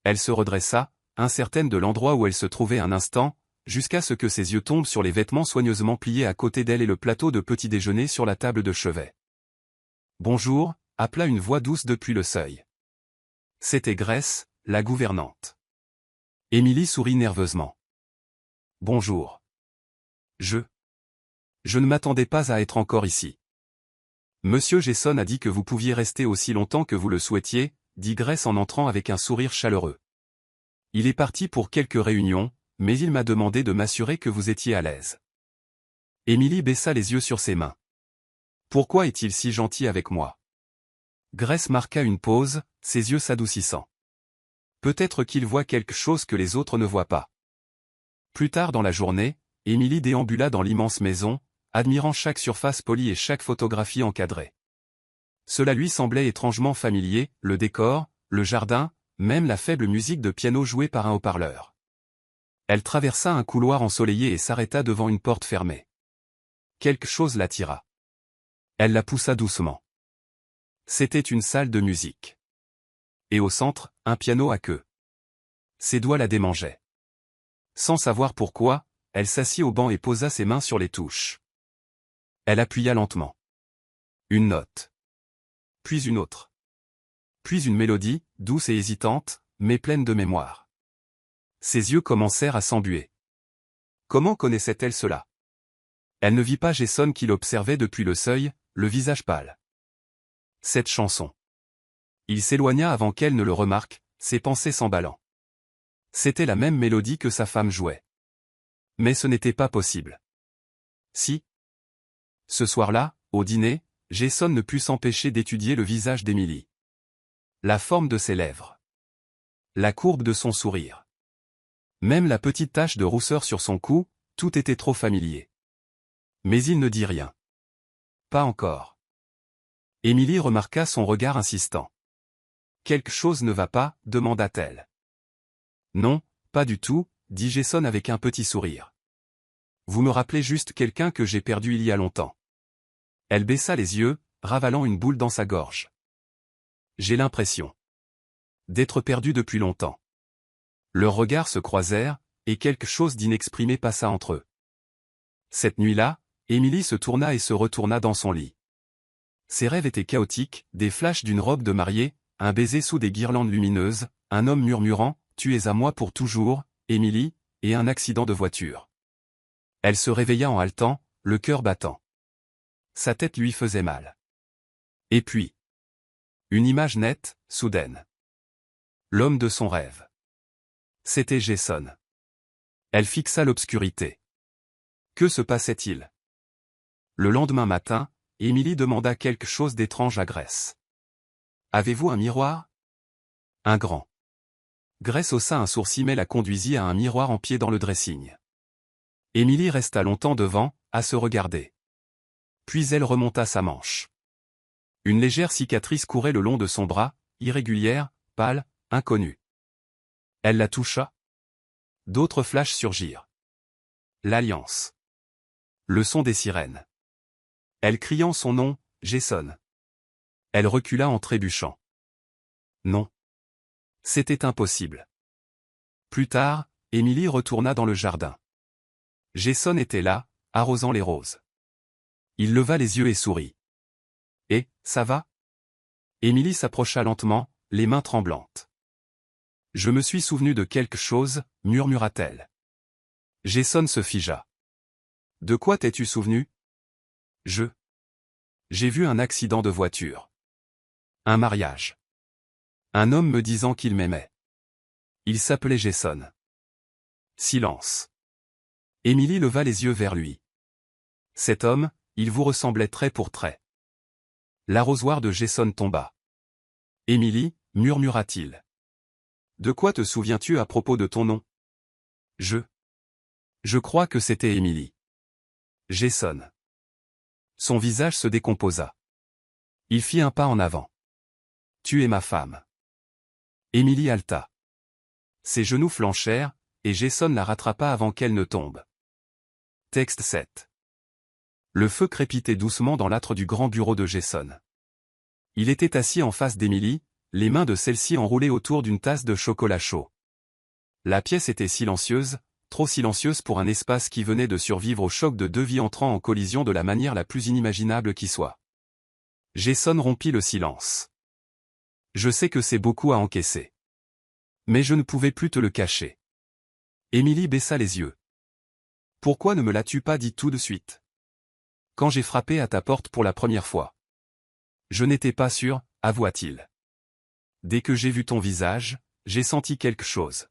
Elle se redressa, incertaine de l'endroit où elle se trouvait un instant, jusqu'à ce que ses yeux tombent sur les vêtements soigneusement pliés à côté d'elle et le plateau de petit déjeuner sur la table de chevet. « Bonjour », appela une voix douce depuis le seuil. C'était Grace, la gouvernante. Émilie sourit nerveusement. « Bonjour. Je ne m'attendais pas à être encore ici. Monsieur Jason a dit que vous pouviez rester aussi longtemps que vous le souhaitiez, dit Grace en entrant avec un sourire chaleureux. Il est parti pour quelques réunions, mais il m'a demandé de m'assurer que vous étiez à l'aise. Émilie baissa les yeux sur ses mains. Pourquoi est-il si gentil avec moi? Grace marqua une pause, ses yeux s'adoucissant. Peut-être qu'il voit quelque chose que les autres ne voient pas. Plus tard dans la journée, Émilie déambula dans l'immense maison, admirant chaque surface polie et chaque photographie encadrée. Cela lui semblait étrangement familier, le décor, le jardin, même la faible musique de piano jouée par un haut-parleur. Elle traversa un couloir ensoleillé et s'arrêta devant une porte fermée. Quelque chose l'attira. Elle la poussa doucement. C'était une salle de musique. Et au centre, un piano à queue. Ses doigts la démangeaient. Sans savoir pourquoi, elle s'assit au banc et posa ses mains sur les touches. Elle appuya lentement. Une note. Puis une autre. Puis une mélodie, douce et hésitante, mais pleine de mémoire. Ses yeux commencèrent à s'embuer. Comment connaissait-elle cela? Elle ne vit pas Jason qui l'observait depuis le seuil, le visage pâle. Cette chanson. Il s'éloigna avant qu'elle ne le remarque, ses pensées s'emballant. C'était la même mélodie que sa femme jouait. Mais ce n'était pas possible. Si. Ce soir-là, au dîner, Jason ne put s'empêcher d'étudier le visage d'Émilie. La forme de ses lèvres. La courbe de son sourire. Même la petite tache de rousseur sur son cou, tout était trop familier. Mais il ne dit rien. Pas encore. Émilie remarqua son regard insistant. Quelque chose ne va pas, demanda-t-elle. Non, pas du tout, dit Jason avec un petit sourire. Vous me rappelez juste quelqu'un que j'ai perdu il y a longtemps. Elle baissa les yeux, ravalant une boule dans sa gorge. J'ai l'impression d'être perdu depuis longtemps. Leurs regards se croisèrent, et quelque chose d'inexprimé passa entre eux. Cette nuit-là, Émilie se tourna et se retourna dans son lit. Ses rêves étaient chaotiques, des flashs d'une robe de mariée, un baiser sous des guirlandes lumineuses, un homme murmurant « Tu es à moi pour toujours, Émilie », et un accident de voiture. Elle se réveilla en haletant, le cœur battant. Sa tête lui faisait mal. Et puis, une image nette, soudaine. L'homme de son rêve. C'était Jason. Elle fixa l'obscurité. Que se passait-il? Le lendemain matin, Émilie demanda quelque chose d'étrange à Grace. Avez-vous un miroir? Un grand. Grace haussa un sourcil mais la conduisit à un miroir en pied dans le dressing. Émilie resta longtemps devant, à se regarder. Puis elle remonta sa manche. Une légère cicatrice courait le long de son bras, irrégulière, pâle, inconnue. Elle la toucha. D'autres flashs surgirent. L'alliance. Le son des sirènes. Elle criant son nom, Jason. Elle recula en trébuchant. Non. C'était impossible. Plus tard, Émilie retourna dans le jardin. Jason était là, arrosant les roses. Il leva les yeux et sourit. « Eh, ça va ?» Émilie s'approcha lentement, les mains tremblantes. « Je me suis souvenu de quelque chose, » murmura-t-elle. Jason se figea. « De quoi t'es-tu souvenu ? » J'ai vu un accident de voiture. Un mariage. Un homme me disant qu'il m'aimait. Il s'appelait Jason. Silence. Émilie leva les yeux vers lui. Cet homme, il vous ressemblait trait pour trait. L'arrosoir de Jason tomba. Émilie, murmura-t-il. De quoi te souviens-tu à propos de ton nom? Je crois que c'était Émilie. Jason. Son visage se décomposa. Il fit un pas en avant. Tu es ma femme. Émilie haleta. Ses genoux flanchèrent, et Jason la rattrapa avant qu'elle ne tombe. Texte 7. Le feu crépitait doucement dans l'âtre du grand bureau de Jason. Il était assis en face d'Emily, les mains de celle-ci enroulées autour d'une tasse de chocolat chaud. La pièce était silencieuse, trop silencieuse pour un espace qui venait de survivre au choc de deux vies entrant en collision de la manière la plus inimaginable qui soit. Jason rompit le silence. Je sais que c'est beaucoup à encaisser. Mais je ne pouvais plus te le cacher. Emily baissa les yeux. Pourquoi ne me l'as-tu pas dit tout de suite? Quand j'ai frappé à ta porte pour la première fois. Je n'étais pas sûr, avoua-t-il. Dès que j'ai vu ton visage, j'ai senti quelque chose.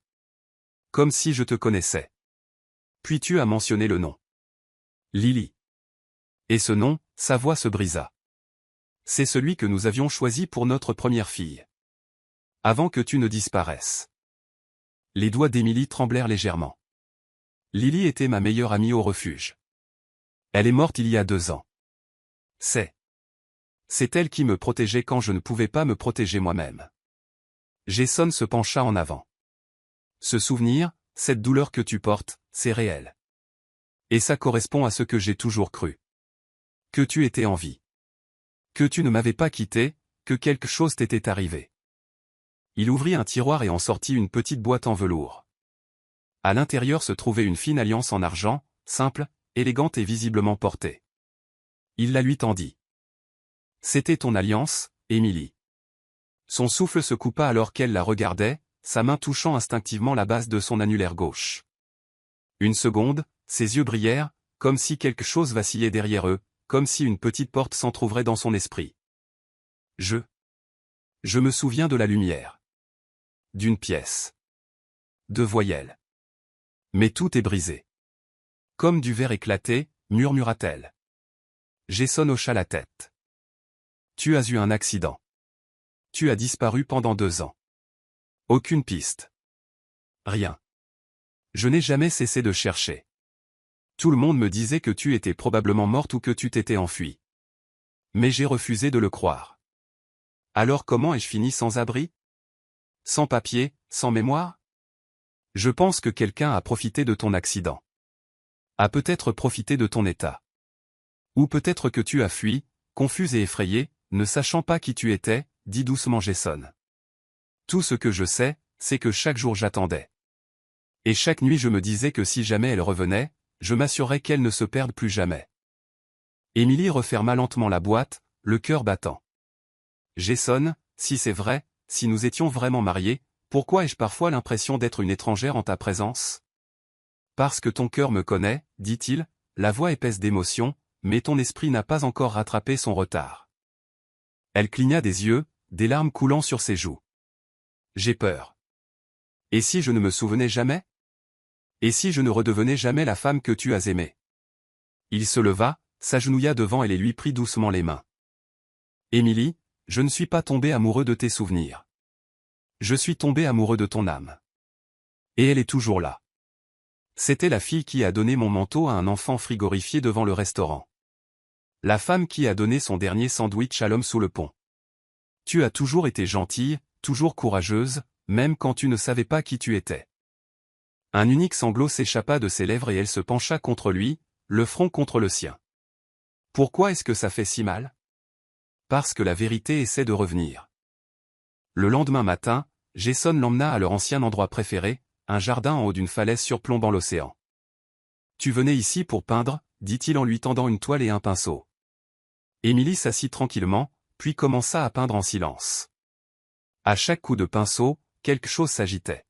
Comme si je te connaissais. Puis tu as mentionné le nom. Lily. Et ce nom, sa voix se brisa. C'est celui que nous avions choisi pour notre première fille. Avant que tu ne disparaisses. Les doigts d'Emily tremblèrent légèrement. Lily était ma meilleure amie au refuge. Elle est morte il y a 2 ans. C'est elle qui me protégeait quand je ne pouvais pas me protéger moi-même. Jason se pencha en avant. Ce souvenir, cette douleur que tu portes, c'est réel. Et ça correspond à ce que j'ai toujours cru. Que tu étais en vie. Que tu ne m'avais pas quitté, que quelque chose t'était arrivé. Il ouvrit un tiroir et en sortit une petite boîte en velours. À l'intérieur se trouvait une fine alliance en argent, simple, élégante et visiblement portée. Il la lui tendit. C'était ton alliance, Emily. Son souffle se coupa alors qu'elle la regardait, sa main touchant instinctivement la base de son annulaire gauche. Une seconde, ses yeux brillèrent, comme si quelque chose vacillait derrière eux, comme si une petite porte s'entr'ouvrait dans son esprit. Je me souviens de la lumière. D'une pièce. De voyelles. Mais tout est brisé. Comme du verre éclaté, murmura-t-elle. Jason hocha la tête. Tu as eu un accident. Tu as disparu pendant 2 ans. Aucune piste. Rien. Je n'ai jamais cessé de chercher. Tout le monde me disait que tu étais probablement morte ou que tu t'étais enfuie. Mais j'ai refusé de le croire. Alors comment ai-je fini sans abri? Sans papier, sans mémoire? Je pense que quelqu'un a profité de ton accident. A peut-être profité de ton état. Ou peut-être que tu as fui, confuse et effrayée, ne sachant pas qui tu étais, dit doucement Jason. Tout ce que je sais, c'est que chaque jour j'attendais. Et chaque nuit je me disais que si jamais elle revenait, je m'assurerais qu'elle ne se perde plus jamais. Emily referma lentement la boîte, le cœur battant. Jason, si c'est vrai, si nous étions vraiment mariés, pourquoi ai-je parfois l'impression d'être une étrangère en ta présence? Parce que ton cœur me connaît, dit-il, la voix épaisse d'émotion, mais ton esprit n'a pas encore rattrapé son retard. Elle cligna des yeux, des larmes coulant sur ses joues. J'ai peur. Et si je ne me souvenais jamais? Et si je ne redevenais jamais la femme que tu as aimée? Il se leva, s'agenouilla devant elle et lui prit doucement les mains. Emily, je ne suis pas tombé amoureux de tes souvenirs. Je suis tombé amoureux de ton âme. Et elle est toujours là. C'était la fille qui a donné mon manteau à un enfant frigorifié devant le restaurant. La femme qui a donné son dernier sandwich à l'homme sous le pont. Tu as toujours été gentille, toujours courageuse, même quand tu ne savais pas qui tu étais. Un unique sanglot s'échappa de ses lèvres et elle se pencha contre lui, le front contre le sien. Pourquoi est-ce que ça fait si mal? Parce que la vérité essaie de revenir. Le lendemain matin, Jason l'emmena à leur ancien endroit préféré, un jardin en haut d'une falaise surplombant l'océan. Tu venais ici pour peindre, dit-il en lui tendant une toile et un pinceau. Emily s'assit tranquillement, puis commença à peindre en silence. À chaque coup de pinceau, quelque chose s'agitait.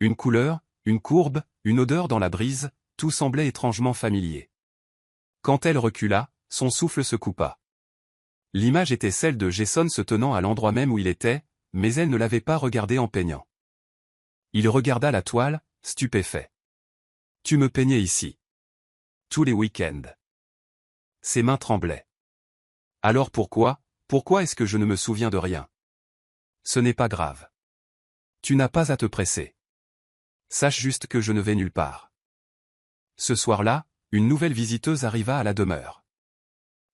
Une couleur, une courbe, une odeur dans la brise, tout semblait étrangement familier. Quand elle recula, son souffle se coupa. L'image était celle de Jason se tenant à l'endroit même où il était, mais elle ne l'avait pas regardé en peignant. Il regarda la toile, stupéfait. Tu me peignais ici. Tous les week-ends. Ses mains tremblaient. Alors pourquoi est-ce que je ne me souviens de rien? Ce n'est pas grave. Tu n'as pas à te presser. Sache juste que je ne vais nulle part. Ce soir-là, une nouvelle visiteuse arriva à la demeure.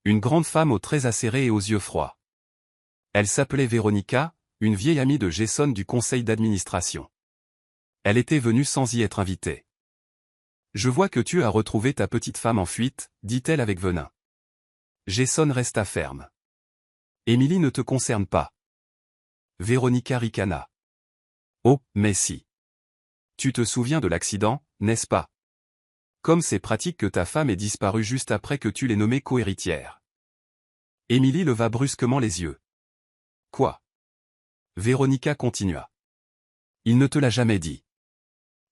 Une grande femme aux traits acérés et aux yeux froids. Elle s'appelait Véronica, une vieille amie de Jason du conseil d'administration. Elle était venue sans y être invitée. Je vois que tu as retrouvé ta petite femme en fuite, dit-elle avec venin. Jason resta ferme. Émilie ne te concerne pas. Véronica ricana. Oh, mais si. Tu te souviens de l'accident, n'est-ce pas? Comme c'est pratique que ta femme ait disparu juste après que tu l'aies nommée co-héritière. Émilie leva brusquement les yeux. Quoi? Véronica continua. Il ne te l'a jamais dit.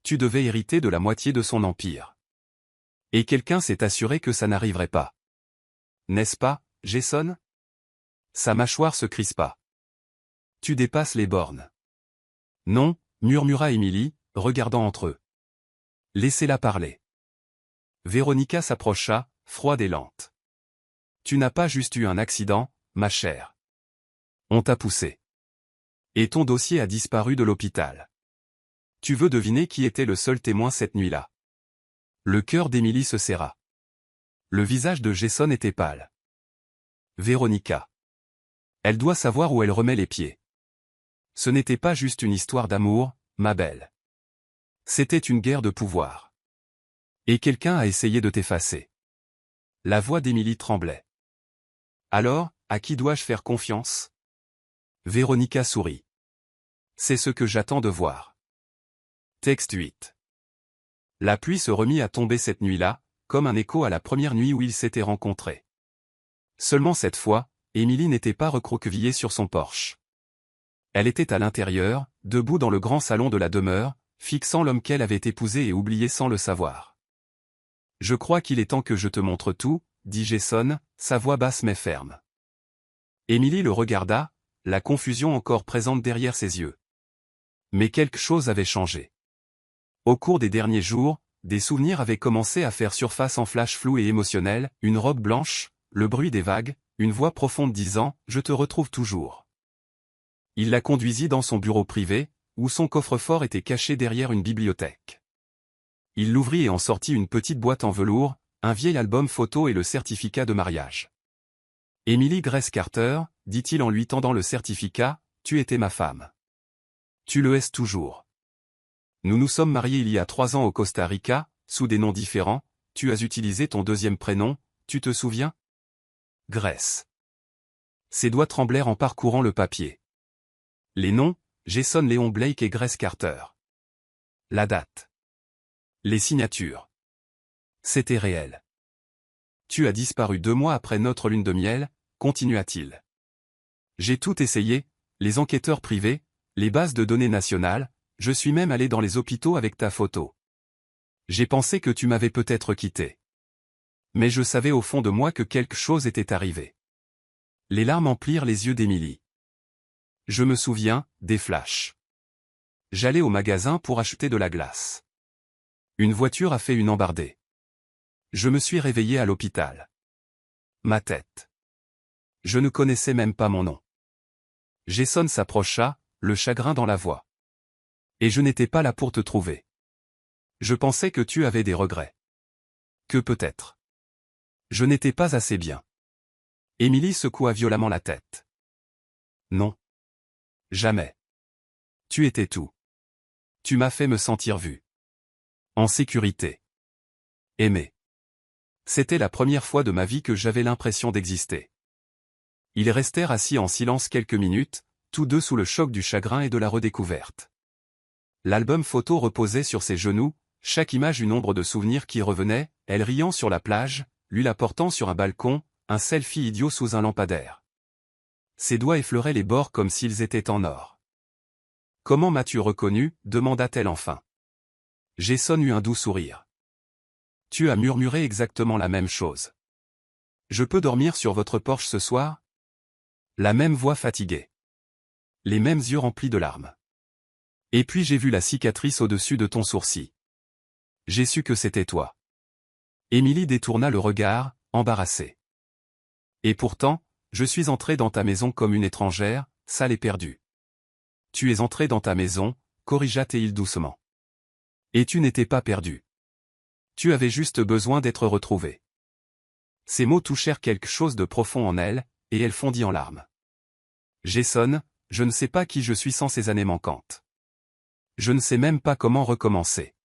Tu devais hériter de la moitié de son empire. Et quelqu'un s'est assuré que ça n'arriverait pas. N'est-ce pas, Jason? Sa mâchoire se crispa. Tu dépasses les bornes. Non, murmura Émilie, regardant entre eux. Laissez-la parler. Véronica s'approcha, froide et lente. Tu n'as pas juste eu un accident, ma chère. On t'a poussé. Et ton dossier a disparu de l'hôpital. Tu veux deviner qui était le seul témoin cette nuit-là? Le cœur d'Émilie se serra. Le visage de Jason était pâle. Véronica. Elle doit savoir où elle remet les pieds. Ce n'était pas juste une histoire d'amour, ma belle. C'était une guerre de pouvoir. Et quelqu'un a essayé de t'effacer. La voix d'Émilie tremblait. Alors, à qui dois-je faire confiance? Véronica sourit. C'est ce que j'attends de voir. Texte 8. La pluie se remit à tomber cette nuit-là, comme un écho à la première nuit où ils s'étaient rencontrés. Seulement cette fois, Émilie n'était pas recroquevillée sur son porche. Elle était à l'intérieur, debout dans le grand salon de la demeure, fixant l'homme qu'elle avait épousé et oublié sans le savoir. Je crois qu'il est temps que je te montre tout, dit Jason, sa voix basse mais ferme. Émilie le regarda, la confusion encore présente derrière ses yeux. Mais quelque chose avait changé. Au cours des derniers jours, des souvenirs avaient commencé à faire surface en flash flou et émotionnel, une robe blanche, le bruit des vagues, une voix profonde disant « Je te retrouve toujours ». Il la conduisit dans son bureau privé, où son coffre-fort était caché derrière une bibliothèque. Il l'ouvrit et en sortit une petite boîte en velours, un vieil album photo et le certificat de mariage. « Emily Grace Carter, dit-il en lui tendant le certificat, tu étais ma femme. Tu le es toujours. Nous nous sommes mariés il y a 3 ans au Costa Rica, sous des noms différents, tu as utilisé ton deuxième prénom, tu te souviens? Grace. » Ses doigts tremblèrent en parcourant le papier. Les noms, Jason Léon Blake et Grace Carter. La date. Les signatures. C'était réel. Tu as disparu 2 mois après notre lune de miel, continua-t-il. J'ai tout essayé, les enquêteurs privés, les bases de données nationales, je suis même allé dans les hôpitaux avec ta photo. J'ai pensé que tu m'avais peut-être quitté. Mais je savais au fond de moi que quelque chose était arrivé. Les larmes emplirent les yeux d'Émilie. Je me souviens, des flashs. J'allais au magasin pour acheter de la glace. Une voiture a fait une embardée. Je me suis réveillé à l'hôpital. Ma tête. Je ne connaissais même pas mon nom. Jason s'approcha, le chagrin dans la voix. Et je n'étais pas là pour te trouver. Je pensais que tu avais des regrets. Que peut-être. Je n'étais pas assez bien. Émilie secoua violemment la tête. Non. Jamais. Tu étais tout. Tu m'as fait me sentir vu. En sécurité. Aimé. C'était la première fois de ma vie que j'avais l'impression d'exister. Ils restèrent assis en silence quelques minutes, tous deux sous le choc du chagrin et de la redécouverte. L'album photo reposait sur ses genoux, chaque image une ombre de souvenir qui revenait, elle riant sur la plage, lui la portant sur un balcon, un selfie idiot sous un lampadaire. Ses doigts effleuraient les bords comme s'ils étaient en or. « Comment m'as-tu reconnu » demanda-t-elle enfin. Jason eut un doux sourire. « Tu as murmuré exactement la même chose. Je peux dormir sur votre porche ce soir ?» La même voix fatiguée. Les mêmes yeux remplis de larmes. Et puis j'ai vu la cicatrice au-dessus de ton sourcil. J'ai su que c'était toi. Émilie détourna le regard, embarrassée. Et pourtant, je suis entrée dans ta maison comme une étrangère, sale et perdue. Tu es entrée dans ta maison, corrigea Théil doucement. Et tu n'étais pas perdue. Tu avais juste besoin d'être retrouvée. Ces mots touchèrent quelque chose de profond en elle, et elle fondit en larmes. Jason, je ne sais pas qui je suis sans ces années manquantes. Je ne sais même pas comment recommencer.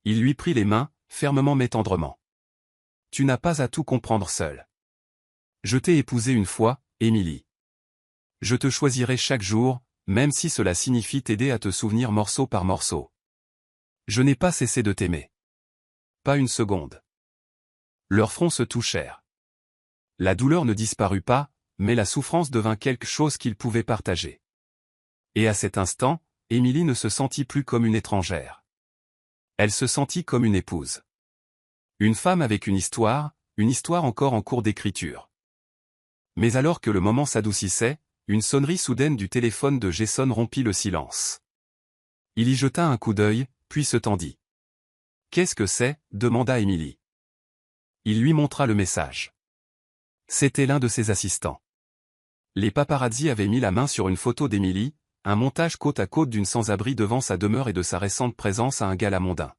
Il lui prit les mains, fermement mais tendrement. Tu n'as pas à tout comprendre seul. Je t'ai épousée une fois, Émilie. Je te choisirai chaque jour, même si cela signifie t'aider à te souvenir morceau par morceau. Je n'ai pas cessé de t'aimer. Pas une seconde. Leurs fronts se touchèrent. La douleur ne disparut pas, mais la souffrance devint quelque chose qu'ils pouvaient partager. Et à cet instant, Émilie ne se sentit plus comme une étrangère. Elle se sentit comme une épouse. Une femme avec une histoire encore en cours d'écriture. Mais alors que le moment s'adoucissait, une sonnerie soudaine du téléphone de Jason rompit le silence. Il y jeta un coup d'œil, puis se tendit. « Qu'est-ce que c'est » demanda Émilie. Il lui montra le message. C'était l'un de ses assistants. Les paparazzi avaient mis la main sur une photo d'Émilie, un montage côte à côte d'une sans-abri devant sa demeure et de sa récente présence à un gala mondain.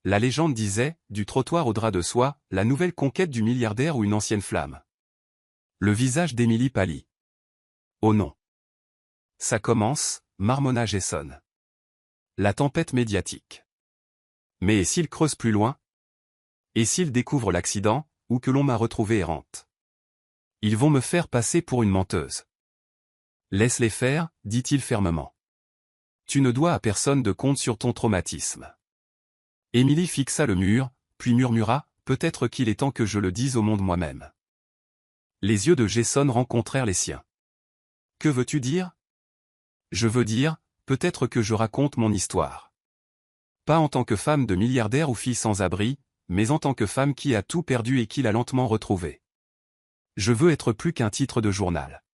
La légende disait, du trottoir au drap de soie, la nouvelle conquête du milliardaire ou une ancienne flamme. Le visage d'Émilie pâlit. Oh non. Ça commence, marmonna Jason. La tempête médiatique. Mais et s'il creuse plus loin? Et s'il découvre l'accident, ou que l'on m'a retrouvée errante? Ils vont me faire passer pour une menteuse. Laisse-les faire, dit-il fermement. Tu ne dois à personne de compte sur ton traumatisme. Émilie fixa le mur, puis murmura, peut-être qu'il est temps que je le dise au monde moi-même. Les yeux de Jason rencontrèrent les siens. Que veux-tu dire? Je veux dire, peut-être que je raconte mon histoire. Pas en tant que femme de milliardaire ou fille sans abri, mais en tant que femme qui a tout perdu et qui l'a lentement retrouvé. Je veux être plus qu'un titre de journal.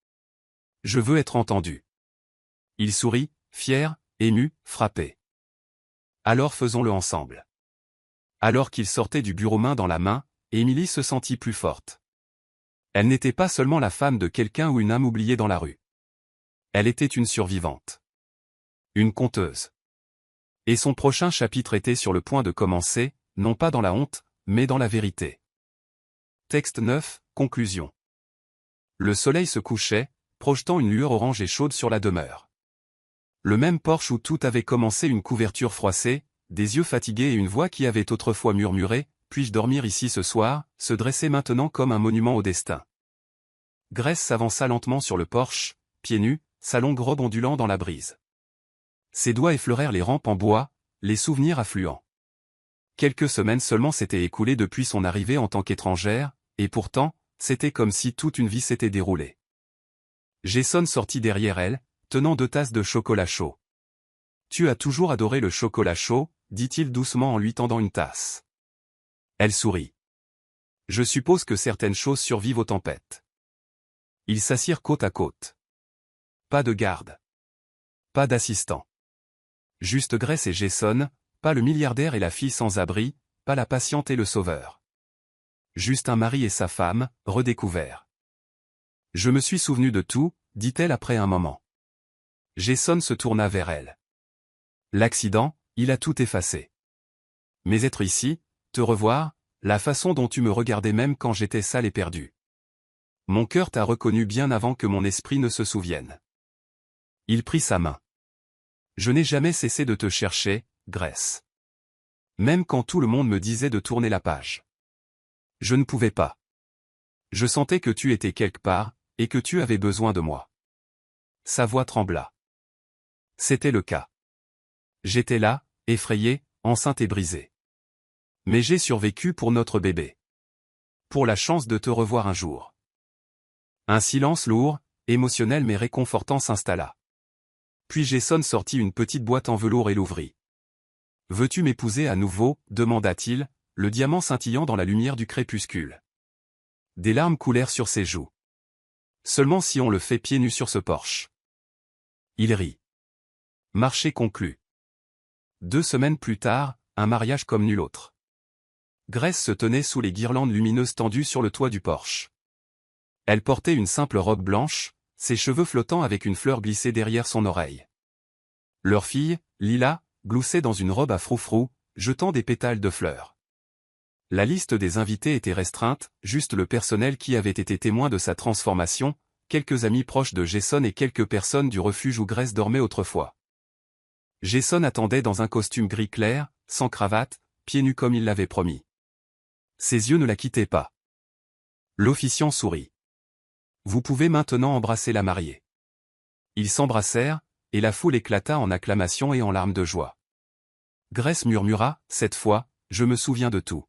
Je veux être entendu. Il sourit, fier, ému, frappé. Alors faisons-le ensemble. Alors qu'il sortait du bureau main dans la main, Émilie se sentit plus forte. Elle n'était pas seulement la femme de quelqu'un ou une âme oubliée dans la rue. Elle était une survivante. Une conteuse. Et son prochain chapitre était sur le point de commencer, non pas dans la honte, mais dans la vérité. Texte 9, conclusion. Le soleil se couchait, projetant une lueur orange et chaude sur la demeure. Le même porche où tout avait commencé, une couverture froissée, des yeux fatigués et une voix qui avait autrefois murmuré « Puis-je dormir ici ce soir ?» se dressait maintenant comme un monument au destin. Grace s'avança lentement sur le porche, pieds nus, sa longue robe ondulant dans la brise. Ses doigts effleurèrent les rampes en bois, les souvenirs affluents. Quelques semaines seulement s'étaient écoulées depuis son arrivée en tant qu'étrangère, et pourtant, c'était comme si toute une vie s'était déroulée. Jason sortit derrière elle, tenant 2 tasses de chocolat chaud. « Tu as toujours adoré le chocolat chaud ?» dit-il doucement en lui tendant une tasse. Elle sourit. « Je suppose que certaines choses survivent aux tempêtes. » Ils s'assirent côte à côte. Pas de garde. Pas d'assistant. Juste Grace et Jason, pas le milliardaire et la fille sans abri, pas la patiente et le sauveur. Juste un mari et sa femme, redécouverts. « Je me suis souvenu de tout », dit-elle après un moment. Jason se tourna vers elle. « L'accident, il a tout effacé. Mais être ici, te revoir, la façon dont tu me regardais même quand j'étais sale et perdu. Mon cœur t'a reconnu bien avant que mon esprit ne se souvienne. » Il prit sa main. « Je n'ai jamais cessé de te chercher, Grace. Même quand tout le monde me disait de tourner la page. Je ne pouvais pas. Je sentais que tu étais quelque part, et que tu avais besoin de moi. » Sa voix trembla. C'était le cas. J'étais là, effrayée, enceinte et brisée. Mais j'ai survécu pour notre bébé. Pour la chance de te revoir un jour. Un silence lourd, émotionnel mais réconfortant s'installa. Puis Jason sortit une petite boîte en velours et l'ouvrit. « Veux-tu m'épouser à nouveau ?» demanda-t-il, le diamant scintillant dans la lumière du crépuscule. Des larmes coulèrent sur ses joues. « Seulement si on le fait pieds nus sur ce porche. » Il rit. Marché conclu. 2 semaines plus tard, un mariage comme nul autre. Grace se tenait sous les guirlandes lumineuses tendues sur le toit du porche. Elle portait une simple robe blanche, ses cheveux flottants avec une fleur glissée derrière son oreille. Leur fille, Lila, gloussait dans une robe à froufrou, jetant des pétales de fleurs. La liste des invités était restreinte, juste le personnel qui avait été témoin de sa transformation, quelques amis proches de Jason et quelques personnes du refuge où Grace dormait autrefois. Jason attendait dans un costume gris clair, sans cravate, pieds nus comme il l'avait promis. Ses yeux ne la quittaient pas. L'officiant sourit. Vous pouvez maintenant embrasser la mariée. Ils s'embrassèrent, et la foule éclata en acclamations et en larmes de joie. Grace murmura, cette fois, je me souviens de tout.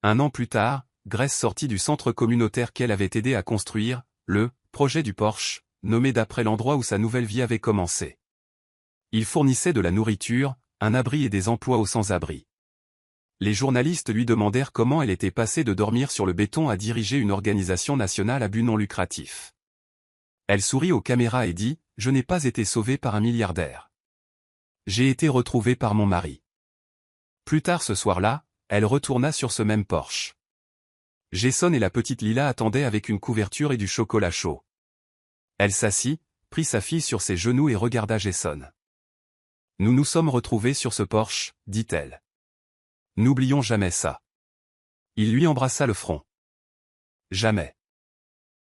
Un an plus tard, Grace sortit du centre communautaire qu'elle avait aidé à construire, le projet du Porsche, nommé d'après l'endroit où sa nouvelle vie avait commencé. Il fournissait de la nourriture, un abri et des emplois aux sans-abri. Les journalistes lui demandèrent comment elle était passée de dormir sur le béton à diriger une organisation nationale à but non lucratif. Elle sourit aux caméras et dit, « Je n'ai pas été sauvée par un milliardaire. J'ai été retrouvée par mon mari. » Plus tard ce soir-là, elle retourna sur ce même Porsche. Jason et la petite Lila attendaient avec une couverture et du chocolat chaud. Elle s'assit, prit sa fille sur ses genoux et regarda Jason. « Nous nous sommes retrouvés sur ce Porsche, dit-elle. N'oublions jamais ça. » Il lui embrassa le front. « Jamais. »